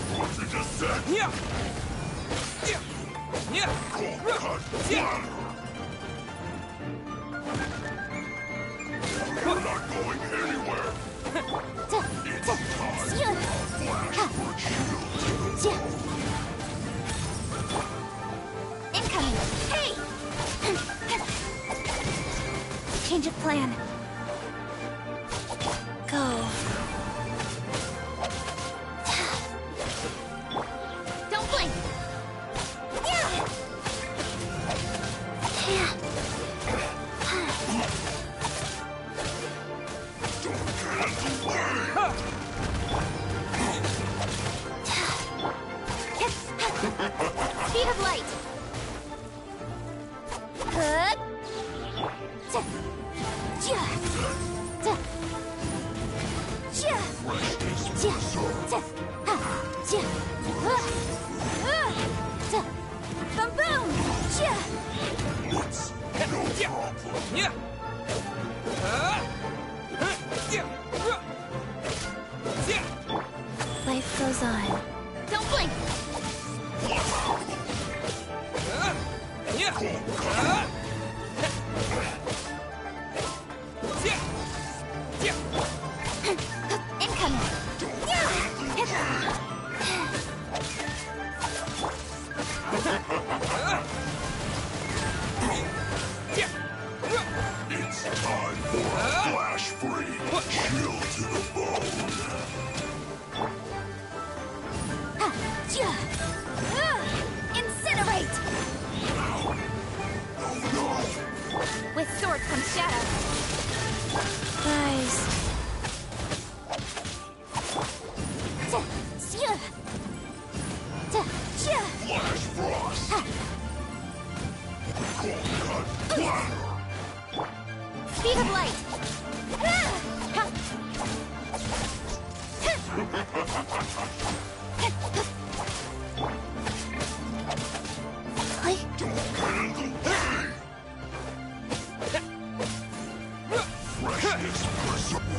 Voltage is set. Yeah! Cold cut. Flatter. We're not going anywhere. It's time. Flash for shield to the bone. Incoming! Hey! Change of plan. Go. Don't blink! Yeah! Speed of light! Good! Boom boom! It's no problem. Life goes on. Don't blink! Incoming! It's time for a flash free. Chill to the bone. Incinerate! With sword comes shadow. Rise. Flash frost. Cold cut. Flatter. Speed of light. Don't get in the way. Freshness preserved.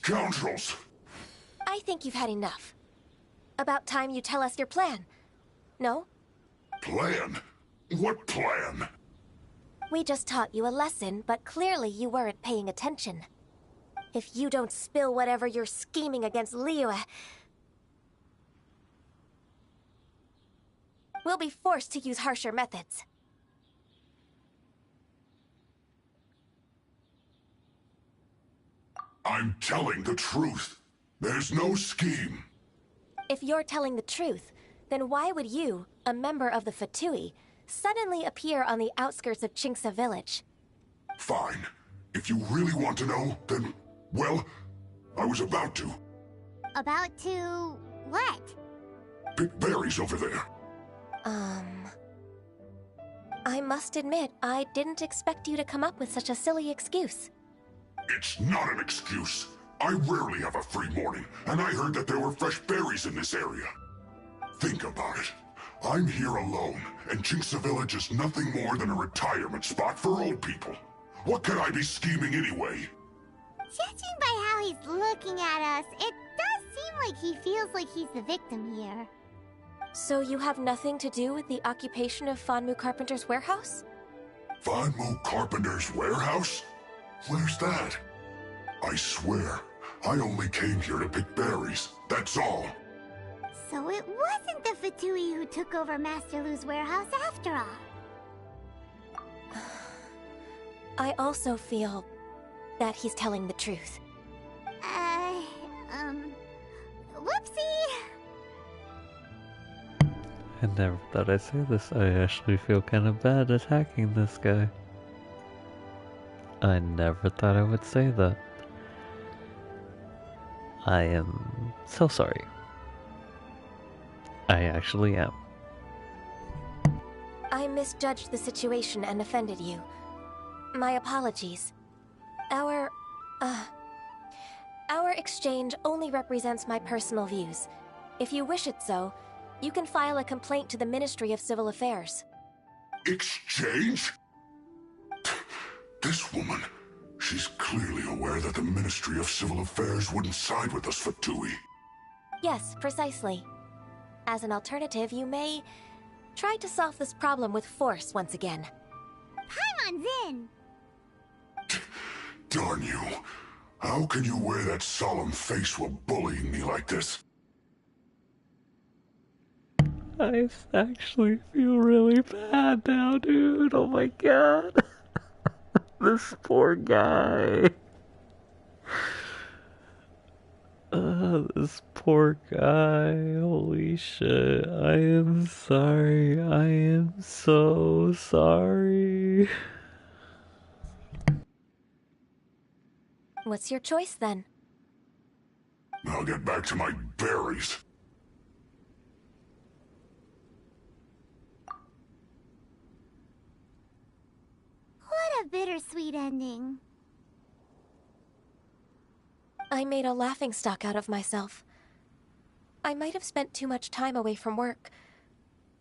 Scoundrels! I think you've had enough. About time you tell us your plan. No? Plan? What plan? We just taught you a lesson, but clearly you weren't paying attention. If you don't spill whatever you're scheming against Liyue, we'll be forced to use harsher methods. I'm telling the truth. There's no scheme. If you're telling the truth, then why would you, a member of the Fatui, suddenly appear on the outskirts of Qiqi village? Fine. If you really want to know, then, well, I was about to. About to... what? Pick berries over there. I must admit, I didn't expect you to come up with such a silly excuse. It's not an excuse. I rarely have a free morning, and I heard that there were fresh berries in this area. Think about it. I'm here alone, and Qiqi Village is nothing more than a retirement spot for old people. What could I be scheming anyway? Judging by how he's looking at us, it does seem like he feels like he's the victim here. So you have nothing to do with the occupation of Fanmu Carpenter's warehouse? Fanmu Carpenter's warehouse? Where's that? I swear, I only came here to pick berries, that's all. So it wasn't the Fatui who took over Master Lu's warehouse after all. I also feel that he's telling the truth. Whoopsie! I never thought I'd say this. I actually feel kind of bad attacking this guy. I never thought I would say that. I am so sorry. I actually am. I misjudged the situation and offended you. My apologies. Our exchange only represents my personal views. If you wish it so, you can file a complaint to the Ministry of Civil Affairs. Exchange? This woman, she's clearly aware that the Ministry of Civil Affairs wouldn't side with us, Fatui. Yes, precisely. As an alternative, you may try to solve this problem with force once again. Paimon's in! Darn you. How can you wear that solemn face while bullying me like this? I actually feel really bad now, dude. Oh my god. This poor guy. This poor guy. Holy shit. I am sorry. I am so sorry. What's your choice then? I'll get back to my berries. What a bittersweet ending. I made a laughingstock out of myself. I might have spent too much time away from work.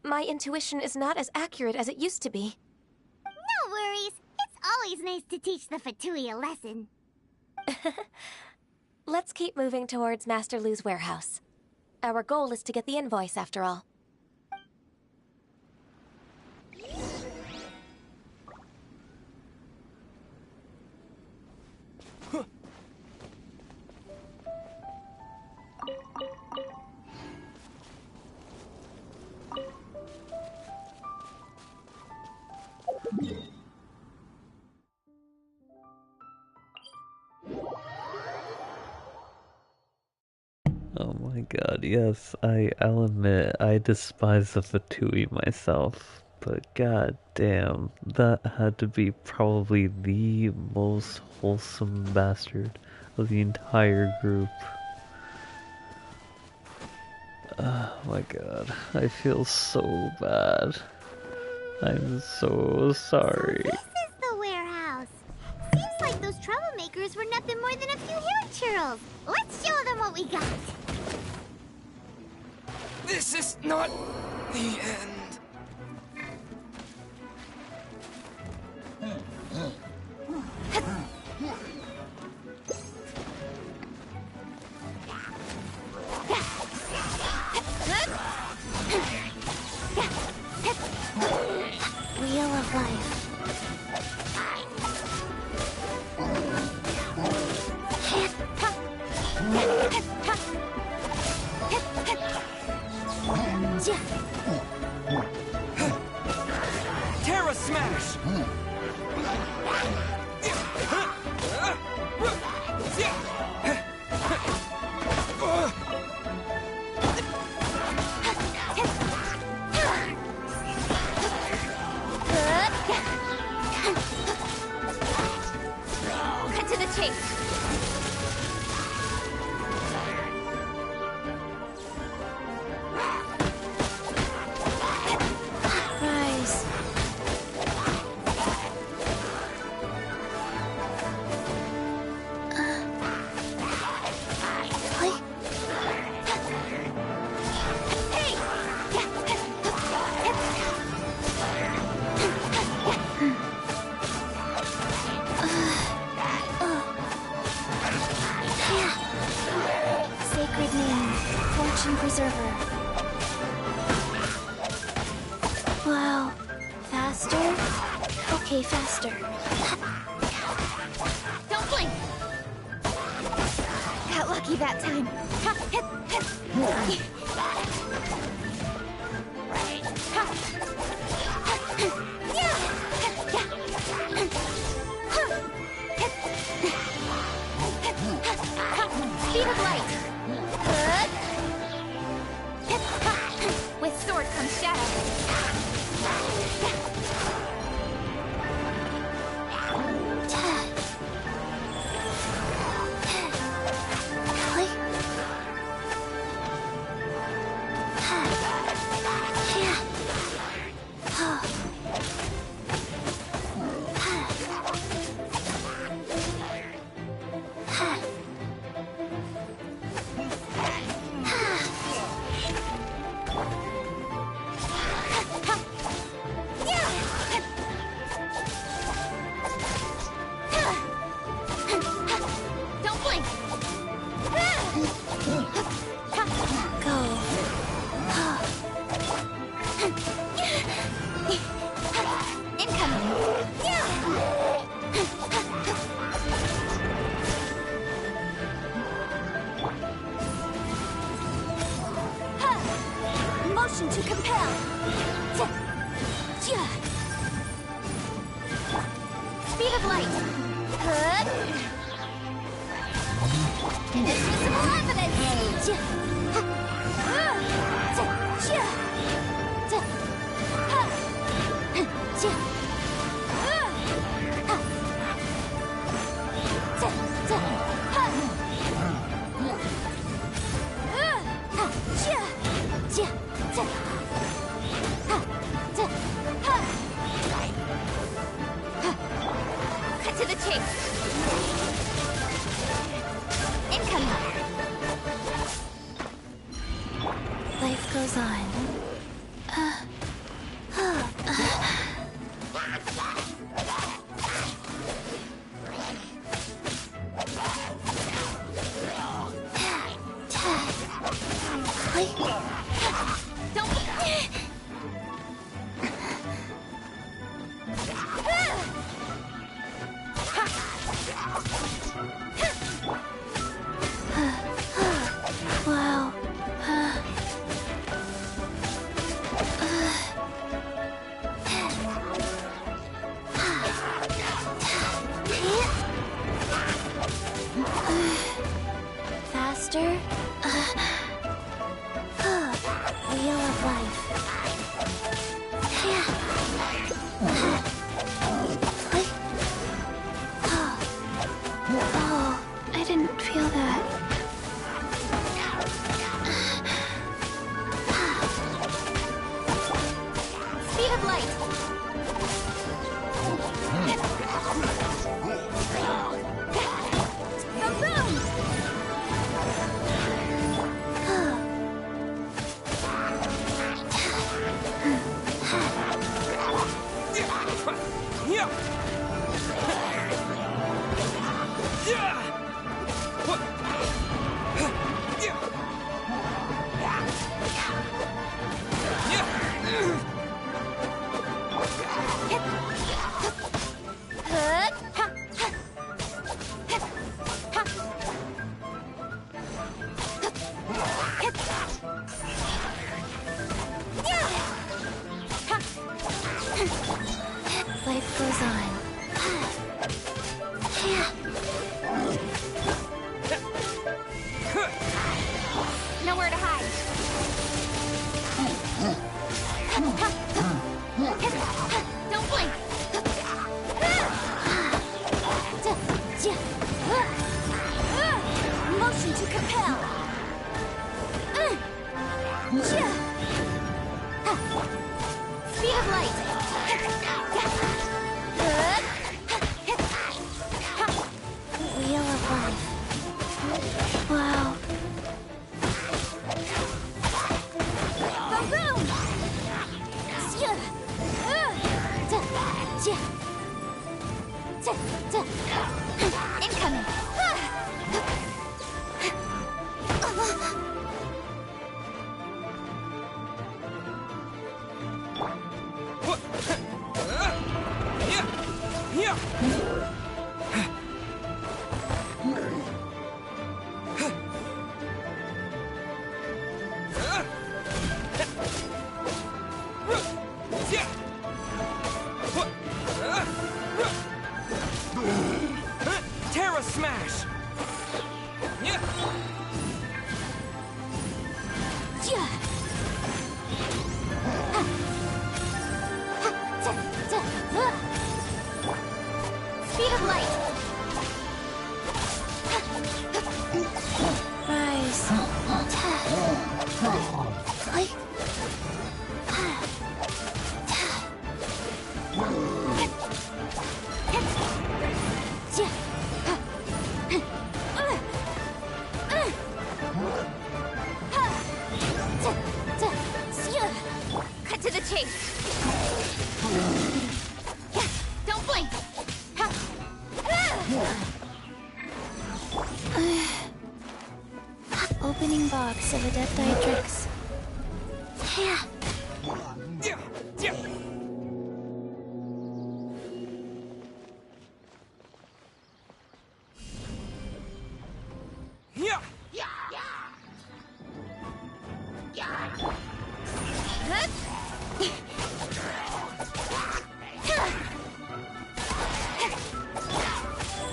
My intuition is not as accurate as it used to be. No worries. It's always nice to teach the Fatui a lesson. Let's keep moving towards Master Lu's warehouse. Our goal is to get the invoice, after all. Oh my god, yes, I'll admit, I despise the Fatui myself, but god damn, that had to be probably the most wholesome bastard of the entire group. Oh my god, I feel so bad. I'm so sorry. So this is the warehouse. Seems like those troublemakers were nothing more than a few hair churls. Let's show them what we got. This is not the end. life. Terra Smash! Cut to the chase. Rise. Sacred name, fortune preserver. Wow. Faster? Okay, faster. Don't blink. Got lucky that time. Speed of light. With sword comes shadow. Don't blink. Go. Motion to compel. Speed of light. Indismissible evidence. Cut to the chase. Incoming. Life goes on. Don't. Wow. Faster? Wheel of life. Oh, I didn't feel that. Speed of light. The boom. goes on. Nowhere to hide. Don't blink. Motion to compel. Speed of light. Wheel of life. Wow. Baboom! Incoming. Terra Smash! Speed of light. Rise. Like. Cut to the chase. Don't blink. Opening box of Adepti tricks.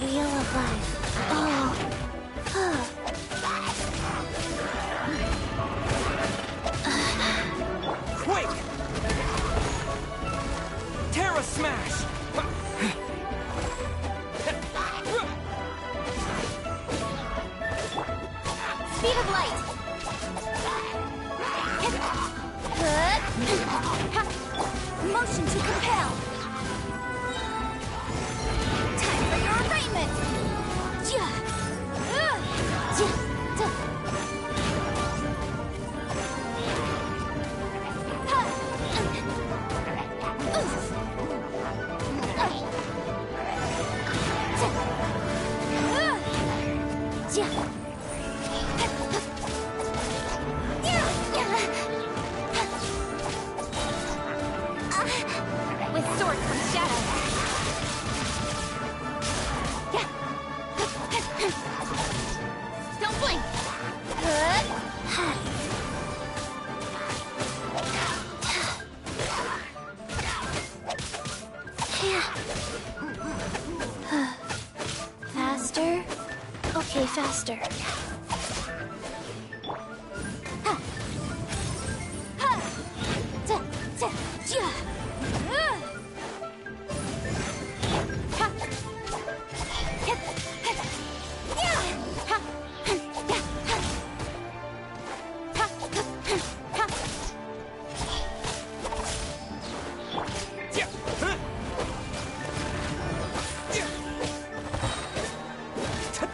Wheel of life. Oh. Quick! Terra Smash! Speed of light. Motion to compel. Time for your arraignment. With sword comes shadow. Don't blink. Faster? Okay, faster.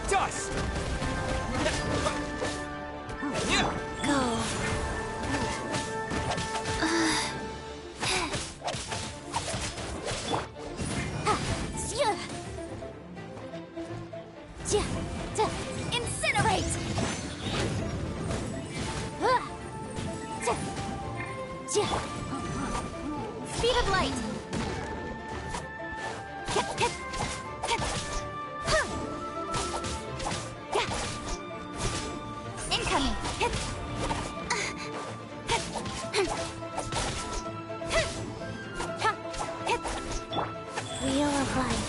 Dust! Go. Incinerate! Speed of light! Incoming! Wheel of life.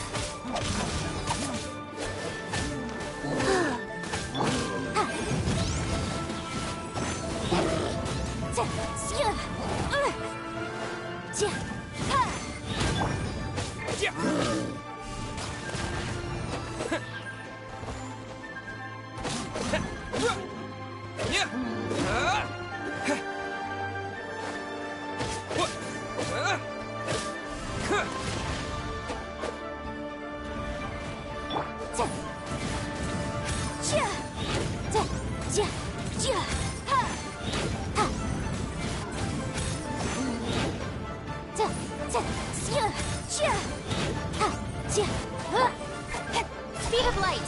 Speed of light.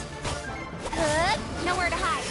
Nowhere to hide.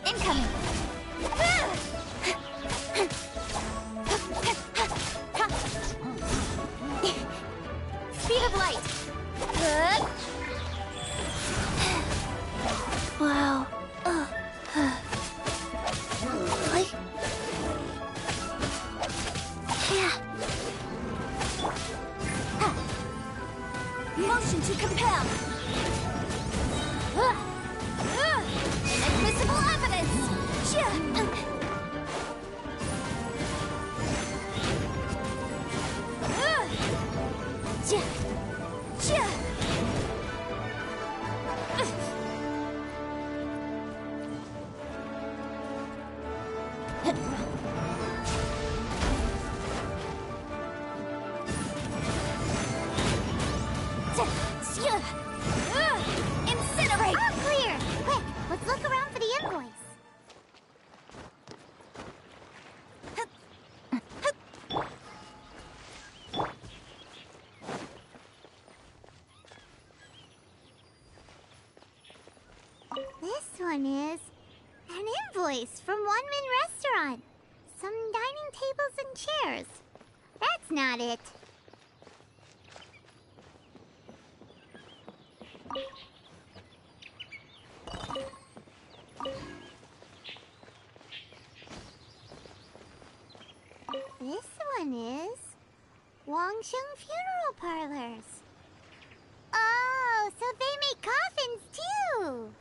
Incoming. Speed of light. Wow. Like... Yeah. Motion to compel. Inadmissible evidence. Incinerate! All clear! Quick, let's look around for the invoice. This one is an invoice from One Min Restaurant. Some dining tables and chairs. That's not it. This one is Wangsheng Funeral Parlors. Oh, so they make coffins too.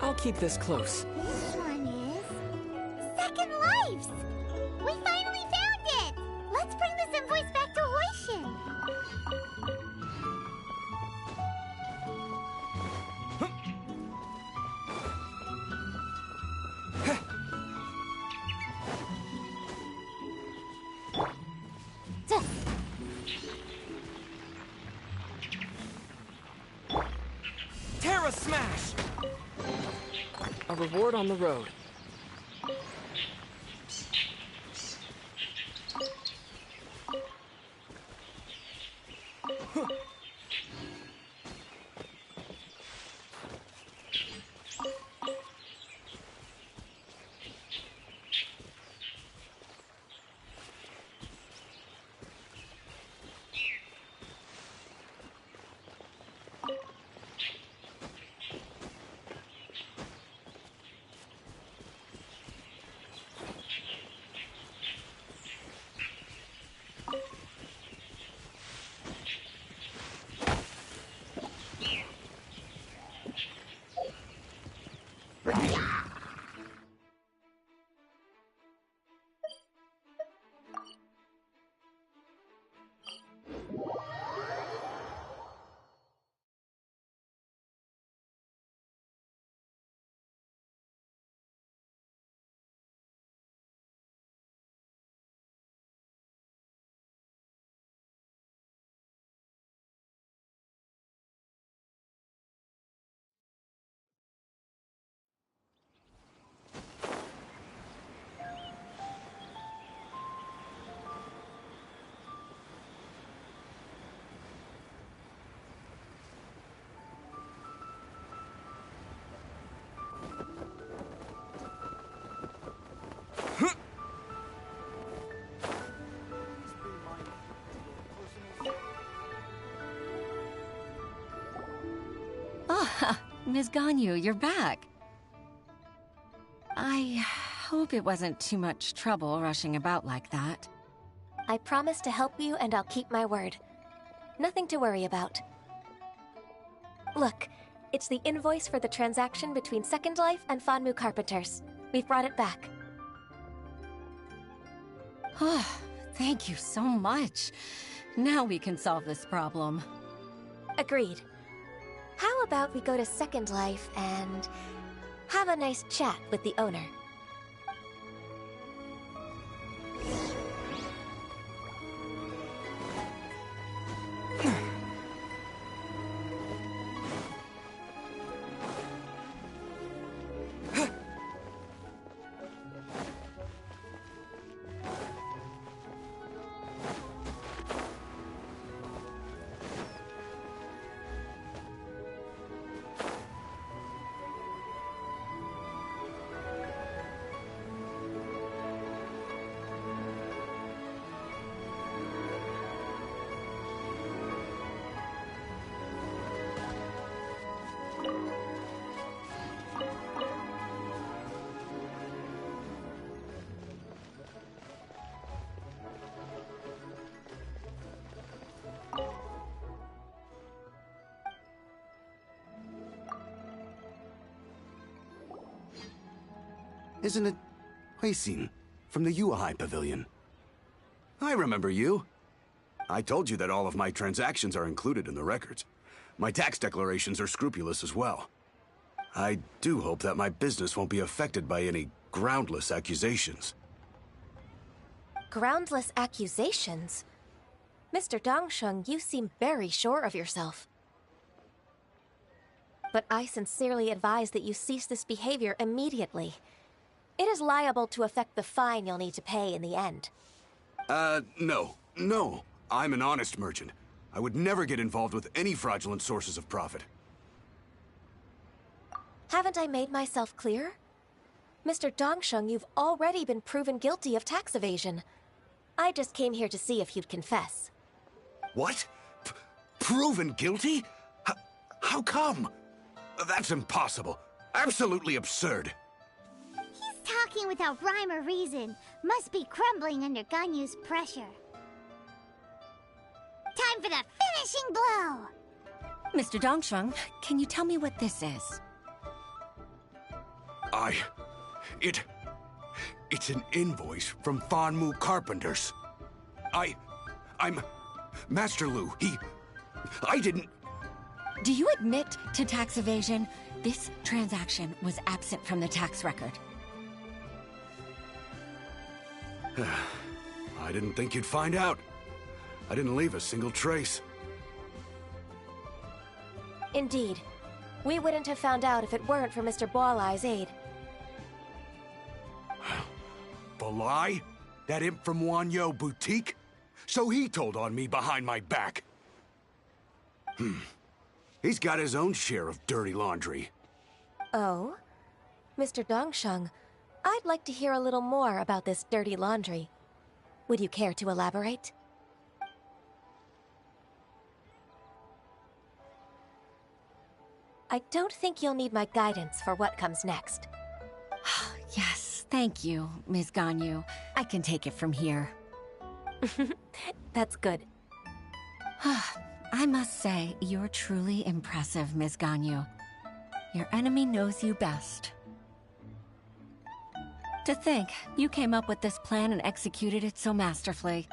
I'll keep this close. This one is Second Lives. We finally found it. Let's bring this invoice back to Hoishin. Terra Smash! A reward on the road. Ms. Ganyu, you're back. I hope it wasn't too much trouble rushing about like that. I promise to help you and I'll keep my word. Nothing to worry about. Look, it's the invoice for the transaction between Second Life and Fanmu Carpenters. We've brought it back. Oh, thank you so much. Now we can solve this problem. Agreed. How about we go to Second Life and have a nice chat with the owner? Isn't it Huixin from the Yuehai Pavilion? I remember you. I told you that all of my transactions are included in the records. My tax declarations are scrupulous as well. I do hope that my business won't be affected by any groundless accusations. Groundless accusations? Mr. Dongsheng, you seem very sure of yourself. But I sincerely advise that you cease this behavior immediately. It is liable to affect the fine you'll need to pay in the end. No. I'm an honest merchant. I would never get involved with any fraudulent sources of profit. Haven't I made myself clear? Mr. Dongsheng, you've already been proven guilty of tax evasion. I just came here to see if you'd confess. What? Proven guilty? How come? That's impossible. Absolutely absurd. Talking without rhyme or reason. Must be crumbling under Ganyu's pressure. Time for the finishing blow! Mr. Dongsheng, can you tell me what this is? It's an invoice from Fanmu Carpenters. I'm Master Lu. I didn't... Do you admit to tax evasion? This transaction was absent from the tax record. I didn't think you'd find out. I didn't leave a single trace. Indeed. We wouldn't have found out if it weren't for Mr. Boalai's aid. Balai? That imp from Wanyo Boutique? So he told on me behind my back. He's got his own share of dirty laundry. Oh? Mr. Dongsheng, I'd like to hear a little more about this dirty laundry. Would you care to elaborate? I don't think you'll need my guidance for what comes next. Yes, thank you, Ms. Ganyu. I can take it from here. That's good. I must say, you're truly impressive, Ms. Ganyu. Your enemy knows you best. To think, you came up with this plan and executed it so masterfully.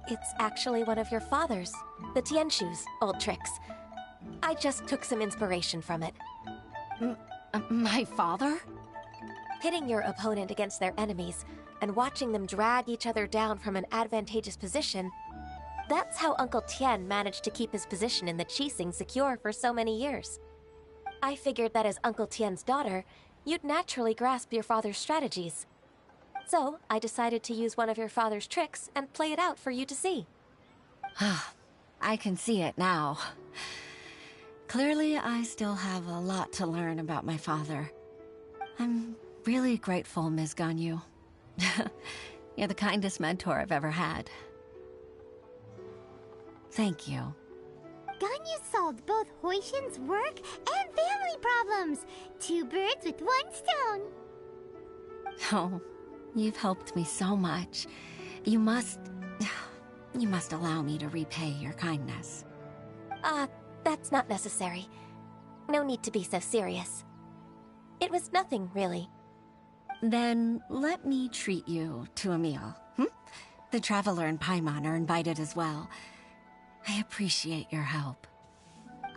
It's actually one of your father's, the Tianshu's, old tricks. I just took some inspiration from it. My father? Pitting your opponent against their enemies and watching them drag each other down from an advantageous position, that's how Uncle Tian managed to keep his position in the Qixing secure for so many years. I figured that as Uncle Tian's daughter, you'd naturally grasp your father's strategies. So, I decided to use one of your father's tricks and play it out for you to see. I can see it now. Clearly, I still have a lot to learn about my father. I'm really grateful, Ms. Ganyu. You're the kindest mentor I've ever had. Thank you. Ganyu solved both Huishin's work and family problems. 2 birds with 1 stone. Oh, you've helped me so much. You must allow me to repay your kindness. That's not necessary. No need to be so serious. It was nothing, really. Then let me treat you to a meal. The Traveler and Paimon are invited as well. I appreciate your help.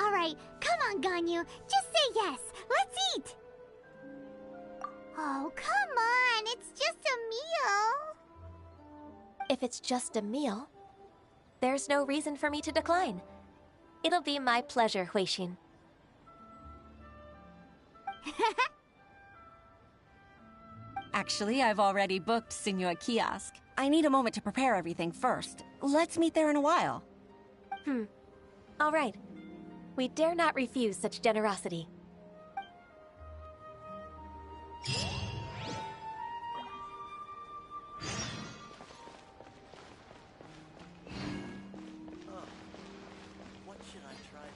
Alright, come on, Ganyu. Just say yes. Let's eat. Oh, come on. It's just a meal. If it's just a meal, there's no reason for me to decline. It'll be my pleasure, Huishin. Actually, I've already booked Senua Kiosk. I need a moment to prepare everything first. Let's meet there in a while. All right. We dare not refuse such generosity. What should I try?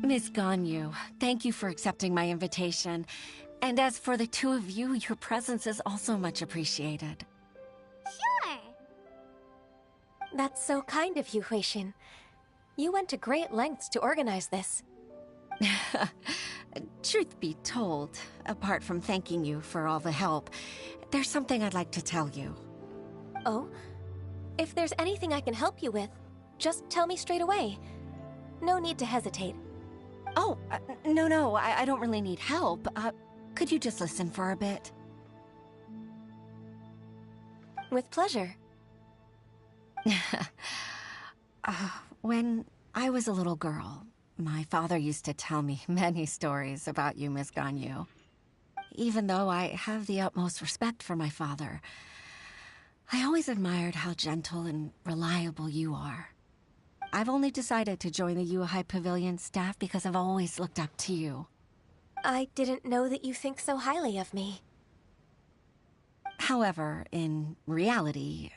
Miss Ganyu, thank you for accepting my invitation. And as for the two of you, your presence is also much appreciated. Sure. That's so kind of you, Huishin. You went to great lengths to organize this. Truth be told, apart from thanking you for all the help, there's something I'd like to tell you. Oh? If there's anything I can help you with, just tell me straight away. No need to hesitate. Oh, no, I don't really need help. Could you just listen for a bit? With pleasure. When I was a little girl, my father used to tell me many stories about you, Miss Ganyu. Even though I have the utmost respect for my father, I always admired how gentle and reliable you are. I've only decided to join the Yuhai Pavilion staff because I've always looked up to you. I didn't know that you think so highly of me. However, in reality,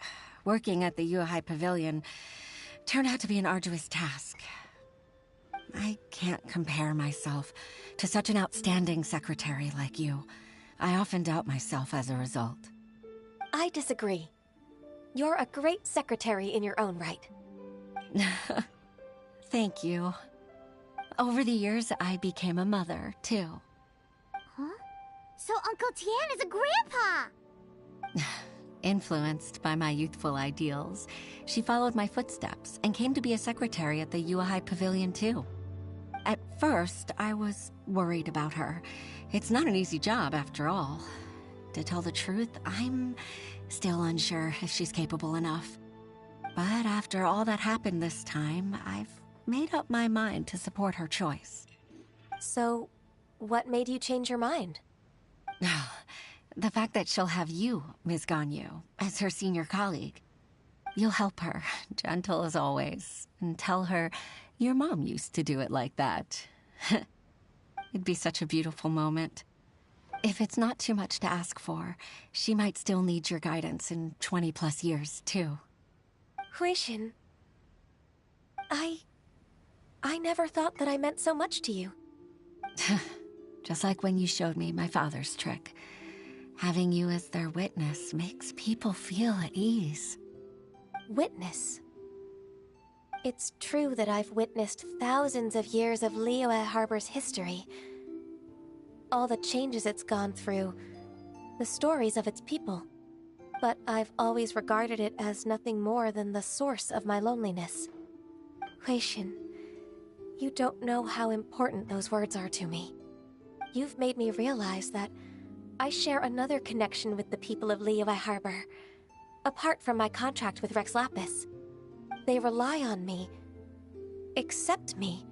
working at the Yuhai Pavilion turned out to be an arduous task. I can't compare myself to such an outstanding secretary like you. I often doubt myself as a result. I disagree. You're a great secretary in your own right. Thank you. Over the years, I became a mother, too. Huh? So Uncle Tian is a grandpa! Influenced by my youthful ideals, she followed my footsteps and came to be a secretary at the Yuhai Pavilion, too. At first, I was worried about her. It's not an easy job, after all. To tell the truth, I'm still unsure if she's capable enough. But after all that happened this time, I've made up my mind to support her choice. So, what made you change your mind? The fact that she'll have you, Ms. Ganyu, as her senior colleague. You'll help her, gentle as always, and tell her your mom used to do it like that. It'd be such a beautiful moment. If it's not too much to ask for, she might still need your guidance in 20+ years, too. Huishin, I never thought that I meant so much to you. Just like when you showed me my father's trick. Having you as their witness makes people feel at ease. Witness? It's true that I've witnessed thousands of years of Liyue Harbor's history. All the changes it's gone through, the stories of its people. But I've always regarded it as nothing more than the source of my loneliness. Huixin, you don't know how important those words are to me. You've made me realize that I share another connection with the people of Liyue Harbor, apart from my contract with Rex Lapis. They rely on me, accept me,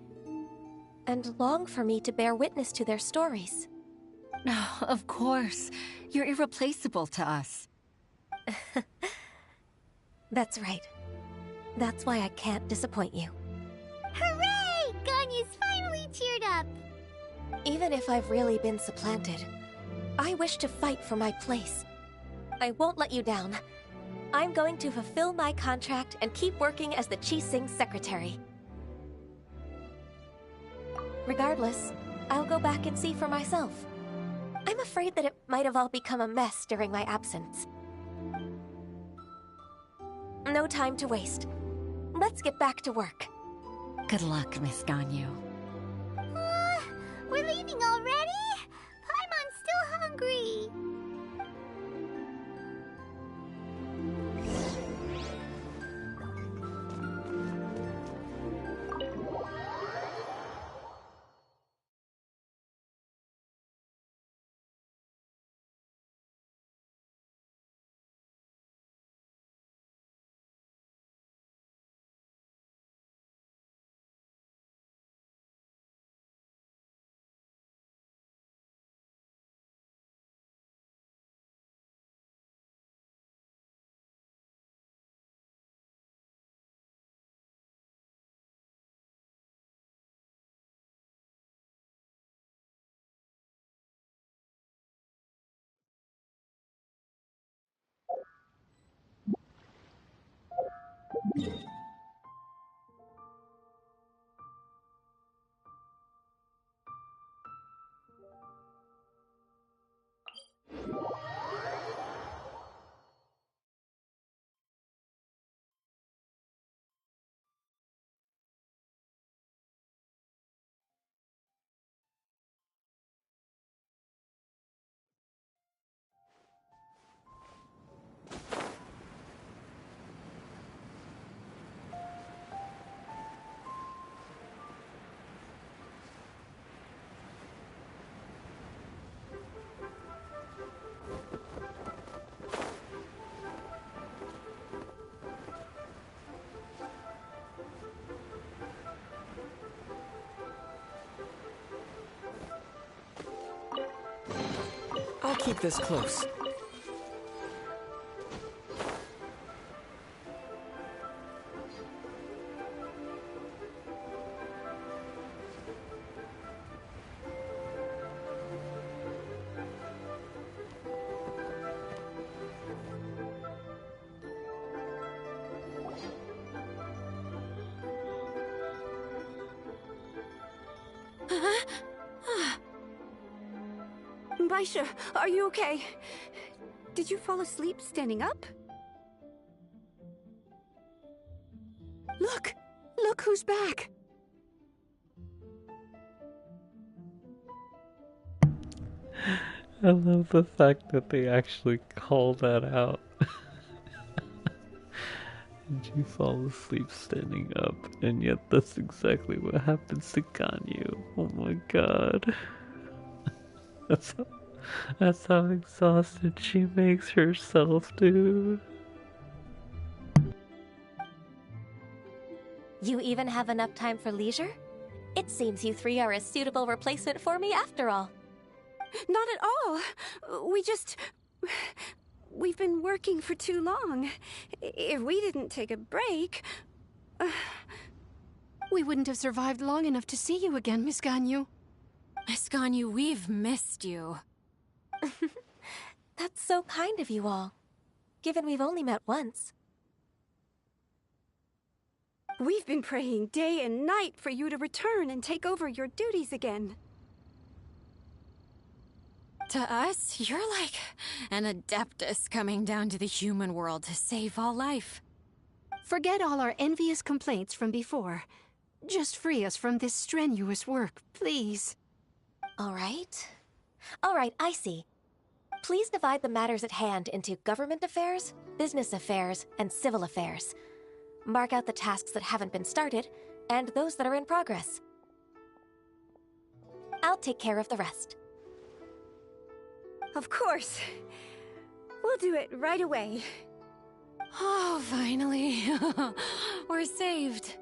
and long for me to bear witness to their stories. Oh, of course. You're irreplaceable to us. That's right. That's why I can't disappoint you. Hooray! Ganyu's finally cheered up! Even if I've really been supplanted, I wish to fight for my place. I won't let you down. I'm going to fulfill my contract and keep working as the Qixing secretary. Regardless, I'll go back and see for myself. I'm afraid that it might have all become a mess during my absence. No time to waste. Let's get back to work. Good luck, Miss Ganyu. We're leaving already? Paimon's still hungry. I'll keep this close. Baisha, are you okay? Did you fall asleep standing up? Look! Look who's back! I love the fact that they actually call that out. Did you fall asleep standing up? And yet that's exactly what happens to Ganyu. Oh my god. That's how exhausted she makes herself, dude. You even have enough time for leisure? It seems you three are a suitable replacement for me after all. Not at all. We've been working for too long. If we didn't take a break... We wouldn't have survived long enough to see you again, Miss Ganyu. Miss Ganyu, we've missed you. That's so kind of you all, given we've only met once. We've been praying day and night for you to return and take over your duties again. To us, you're like an adeptus coming down to the human world to save all life. Forget all our envious complaints from before. Just free us from this strenuous work, please. All right. All right, I see. Please divide the matters at hand into government affairs, business affairs, and civil affairs. Mark out the tasks that haven't been started, and those that are in progress. I'll take care of the rest. Of course. We'll do it right away. Oh, finally. We're saved.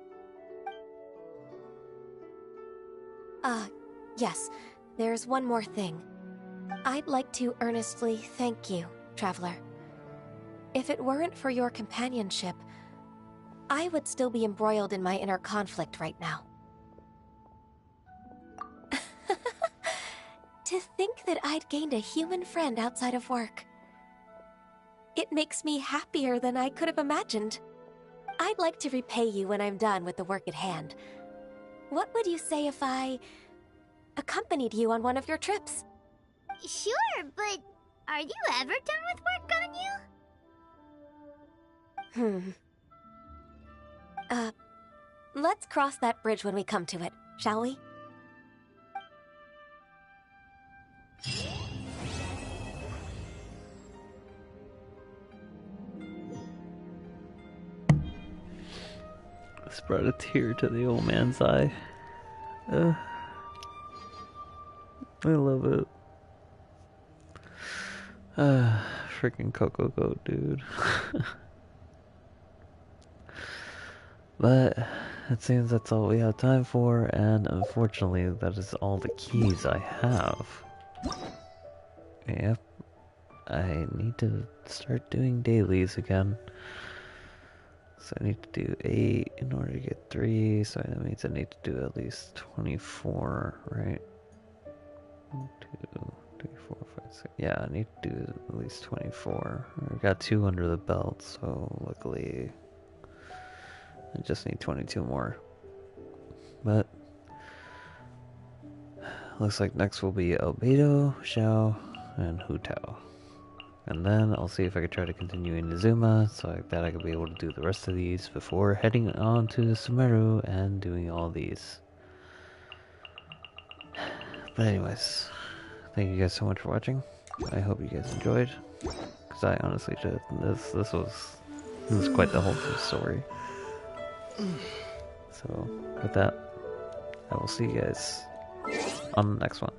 Yes. There's one more thing. I'd like to earnestly thank you, Traveler. If it weren't for your companionship, I would still be embroiled in my inner conflict right now. To think that I'd gained a human friend outside of work. It makes me happier than I could have imagined. I'd like to repay you when I'm done with the work at hand. What would you say if I accompanied you on one of your trips? Sure, but are you ever done with work, Ganyu? Let's cross that bridge when we come to it, shall we? This brought a tear to the old man's eye. I love it. Freaking Cocogoat, dude. But it seems that's all we have time for, and unfortunately that is all the keys I have. Yep. I need to start doing dailies again. So I need to do 8 in order to get 3, so that means I need to do at least 24, right? 1, 2, 3, 4, 5, 6. Yeah, I need to do at least 24. I got 2 under the belt, so luckily I just need 22 more. But looks like next will be Albedo, Xiao, and Hutao. And then I'll see if I can try to continue in Inazuma, so that I can be able to do the rest of these before heading on to Sumeru and doing all these. But anyways, thank you guys so much for watching. I hope you guys enjoyed, because I honestly did. This was quite the wholesome story. So with that, I will see you guys on the next one.